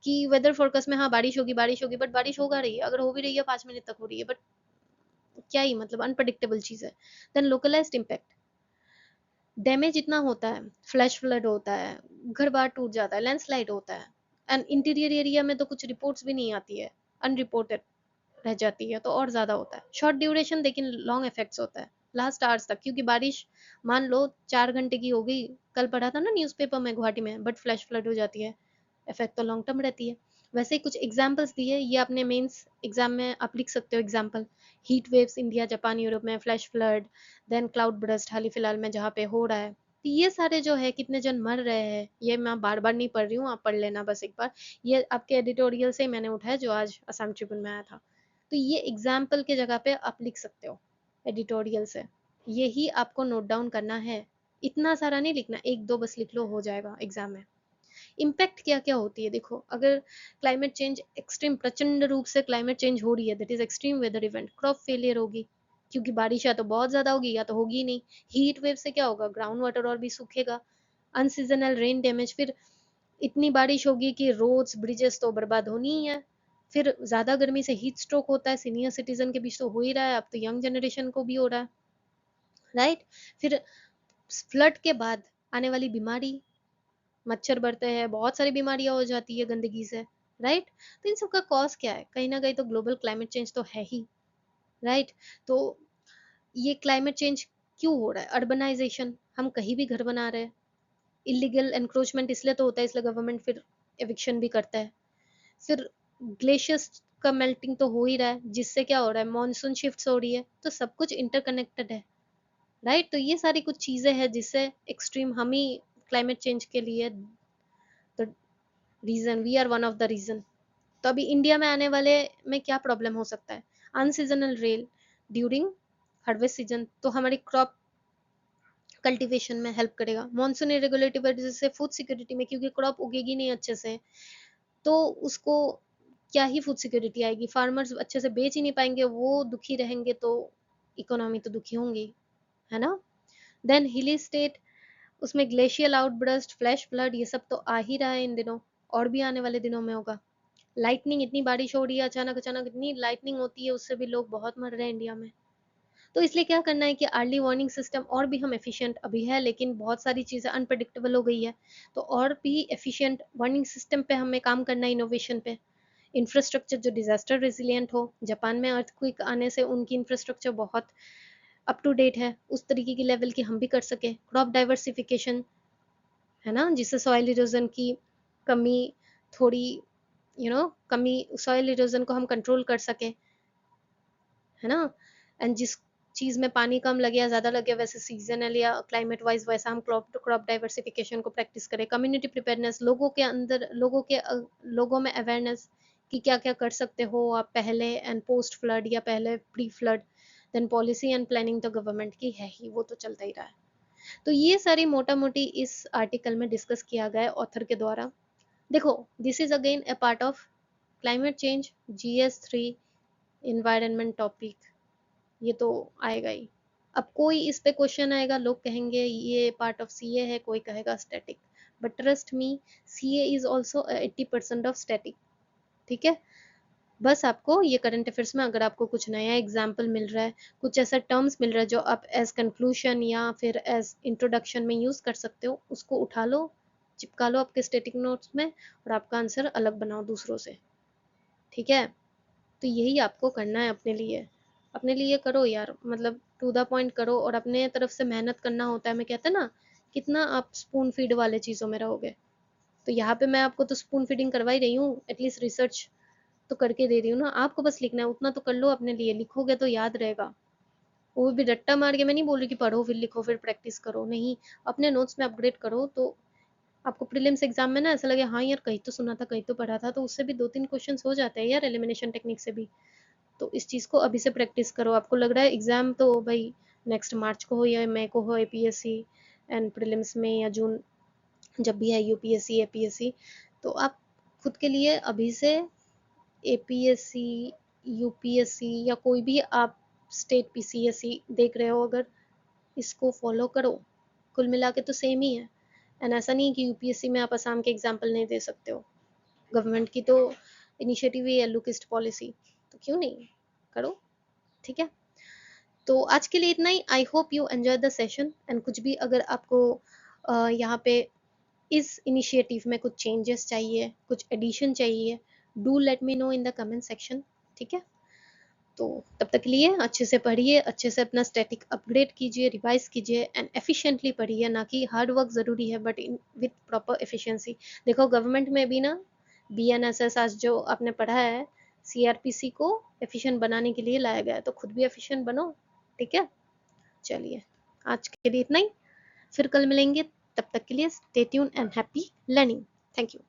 कि वेदर फोरकास्ट में हाँ बारिश होगी बट बारिश होगा रही है, अगर हो भी रही है 5 मिनट तक हो रही है बट क्या ही मतलब अनप्रडिक्टेबल चीज है। देन लोकलाइज्ड इम्पैक्ट, डैमेज इतना होता है, फ्लैश फ्लड होता है, घर बार टूट जाता है, लैंडस्लाइड होता है। एंड इंटीरियर एरिया में तो कुछ रिपोर्ट्स भी नहीं आती है, अनरिपोर्टेड रह जाती है तो और ज्यादा होता है। शॉर्ट ड्यूरेशन लेकिन लॉन्ग इफेक्ट्स होता है लास्ट आवर्स तक, क्योंकि बारिश मान लो 4 घंटे की हो गई, कल पढ़ा था ना न्यूज़पेपर में गुवाहाटी में, बट फ्लैश फ्लड हो जाती है, इफेक्ट तो लॉन्ग टर्म रहती है। वैसे ही कुछ एग्जाम्पल्स दिए, ये अपने मेंस एग्जाम में आप लिख सकते हो example. Heat waves India Japan Europe में, flash flood, then cloud burst हाल ही फिलहाल में जहाँ पे हो रहा है। तो ये सारे जो है कितने जन मर रहे हैं, ये मैं बार बार नहीं पढ़ रही हूँ, आप पढ़ लेना बस एक बार। ये आपके एडिटोरियल से ही मैंने उठाया जो आज असम ट्रिब्यून में आया था। तो ये एग्जाम्पल के जगह पे आप लिख सकते हो एडिटोरियल से, यही आपको नोट डाउन करना है। इतना सारा नहीं लिखना, एक दो बस लिख लो हो जाएगा एग्जाम में। इम्पैक्ट क्या क्या होती है देखो, अगर क्लाइमेट चेंज एक्सट्रीम प्रचंड रूप से क्लाइमेट चेंज हो रही है, that is extreme weather event, crop failure होगी क्योंकि बारिश या तो बहुत ज्यादा होगी या तो होगी ही नहीं। हीट वेव से क्या होगा, ग्राउंड वाटर और भी सूखेगा। अनसीजनल रेन डैमेज, फिर इतनी बारिश होगी कि रोड्स ब्रिजेस तो बर्बाद होनी ही है। फिर ज्यादा गर्मी से हीट स्ट्रोक होता है, सीनियर सिटीजन के बीच तो हो ही रहा है, अब तो यंग जनरेशन को भी हो रहा है, राइट। फिर फ्लड के बाद आने वाली बीमारी, मच्छर बढ़ते हैं, बहुत सारी बीमारियां हो जाती है गंदगी से, राइट। तो इन सब का कॉज क्या है, कहीं ना कहीं तो ग्लोबल क्लाइमेट चेंज तो है ही, राइट। तो ये क्लाइमेट चेंज क्यों हो रहा है, अर्बनाइजेशन, हम कहीं भी घर बना रहे हैं, इलीगल एनक्रोचमेंट इसलिए तो होता है, इसलिए गवर्नमेंट फिर एविक्शन भी करता है। फिर ग्लेशियर्स का मेल्टिंग तो हो ही रहा है, जिससे क्या हो रहा है, मानसून शिफ्ट हो रही है, तो सब कुछ इंटरकनेक्टेड है, राइट। तो ये सारी कुछ चीजें हैं जिससे एक्सट्रीम हम ही क्लाइमेट चेंज के लिए तो region, we are one of the region. तो अभी इंडिया में आने वाले में क्या प्रॉब्लम हो सकता है, unseasonal rail during harvest season, तो हमारी क्रॉप कल्टीवेशन में हेल्प करेगा। मॉनसून इरेगुलेटिव वजह से फूड सिक्योरिटी में, क्योंकि क्रॉप उगेगी नहीं अच्छे से तो उसको क्या ही फूड सिक्योरिटी आएगी, फार्मर्स अच्छे से बेच ही नहीं पाएंगे, वो दुखी रहेंगे तो इकोनॉमी तो दुखी होंगी, है ना। देन हिली स्टेट, उसमें ग्लेशियल आउटबर्स्ट, फ्लैश फ्लड, ये सब तो आ ही रहा है इन दिनों, और भी आने वाले दिनों में होगा। लाइटनिंग, इतनी बारिश हो रही है अचानक अचानक इतनी लाइटनिंग होती है, उससे भी लोग बहुत मर रहे हैं इंडिया में। तो इसलिए क्या करना है कि अर्ली वार्निंग सिस्टम और भी हम एफिशिएंट अभी है, लेकिन बहुत सारी चीज़ें अनप्रडिक्टेबल हो गई है, तो और भी एफिशिएंट वार्निंग सिस्टम पे हमें काम करना है, इनोवेशन पे। इंफ्रास्ट्रक्चर जो डिजास्टर रेजिलियंट हो, जापान में अर्थक्वेक आने से उनकी इंफ्रास्ट्रक्चर बहुत अप टू डेट है, उस तरीके की लेवल की हम भी कर सके। क्रॉप डाइवर्सिफिकेशन, है ना, जिससे सॉइल इरोजन की कमी थोड़ी, कमी, सॉइल इरोजन को हम कंट्रोल कर सके, है ना। एंड जिस चीज में पानी कम लगे या ज्यादा लगे, वैसे सीजनल या क्लाइमेट वाइज वैसा हम क्रॉप डाइवर्सिफिकेशन को प्रैक्टिस करें। कम्युनिटी प्रिपेयरनेस, लोगों के अंदर, लोगों में अवेयरनेस कि क्या क्या कर सकते हो आप पहले एंड पोस्ट फ्लड या पहले pre flood. Then policy and planning तो गवर्नमेंट की है ही, वो तो चलता ही रहा है। तो ये सारी मोटा मोटी इस आर्टिकल में डिस्कस किया गया है ऑथर के द्वारा। देखो, this is again A part of climate change GS3 environment topic, ये तो आएगा ही। अब कोई इस पे क्वेश्चन आएगा, लोग कहेंगे ये पार्ट ऑफ CA है, कोई कहेगा static, but trust me, CA is also 80% of static, ठीक है। बस आपको ये करंट अफेयर्स में अगर आपको कुछ नया एग्जाम्पल मिल रहा है, कुछ ऐसा टर्म्स मिल रहा है जो आप एज कंक्लूशन या फिर एज इंट्रोडक्शन में यूज कर सकते हो, उसको उठा लो, चिपका लो आपके स्टैटिक नोट्स में और आपका आंसर अलग बनाओ दूसरों से। ठीक है, तो यही आपको करना है अपने लिए करो यार, मतलब टू द पॉइंट करो और अपने तरफ से मेहनत करना होता है। मैं कहता ना, कितना आप स्पून फीड वाले चीज़ों में रहोगे। तो यहाँ पे मैं आपको तो स्पून फीडिंग करवा ही रही हूँ, एटलीस्ट रिसर्च तो करके दे रही हूँ ना, आपको बस लिखना है, उतना तो कर लो अपने लिए, लिखोगे तो याद रहेगा। वो भी रट्टा मार के मैं नहीं बोल रही कि पढ़ो फिर लिखो फिर प्रैक्टिस करो, नहीं, अपने नोट्स में अपग्रेड करो, तो आपको प्रीलिम्स एग्जाम में ना ऐसा लगे हाँ यार कहीं तो सुना था कहीं तो पढ़ा था, तो उससे भी 2-3 क्वेश्चंस हो जाते हैं यार एलिमिनेशन टेक्निक से भी। तो इस चीज़ को अभी से प्रैक्टिस करो। आपको लग रहा है एग्जाम तो भाई नेक्स्ट मार्च को हो या मई को हो, एपीएससी एंड प्रीलिम्स में, या जून जब भी है यूपीएससी एपीएससी, तो आप खुद के लिए अभी से एपीएससी यूपीएससी या कोई भी आप स्टेट पीसीएससी देख रहे हो, अगर इसको फॉलो करो, कुल मिला के तो सेम ही है। एंड ऐसा नहीं कि यूपीएससी में आप असम के एग्जाम्पल नहीं दे सकते हो, गवर्नमेंट की तो इनिशिएटिव ही है लुकिस्ट पॉलिसी, तो क्यों नहीं करो। ठीक है, तो आज के लिए इतना ही। I hope you enjoy the session, and कुछ भी अगर आपको यहाँ पे इस इनिशिएटिव में कुछ चेंजेस चाहिए, कुछ एडिशन चाहिए, do let me know in the comment section. ठीक है, तो तब तक के लिए अच्छे से पढ़िए, अच्छे से अपना स्टैटिक अपग्रेड कीजिए, रिवाइज कीजिए एंड एफिशिएंटली पढ़िए, ना कि हार्ड वर्क ज़रूरी है but in with proper efficiency. देखो गवर्नमेंट में भी ना बीएनएसएस आज जो आपने पढ़ा है, सीआरपीसी को एफिशिएंट बनाने के लिए लाया गया है, तो खुद भी एफिशिएंट बनो। ठीक है, चलिए आज के लिए इतना ही, फिर कल मिलेंगे, तब तक के लिए stay tune and happy learning. Thank you.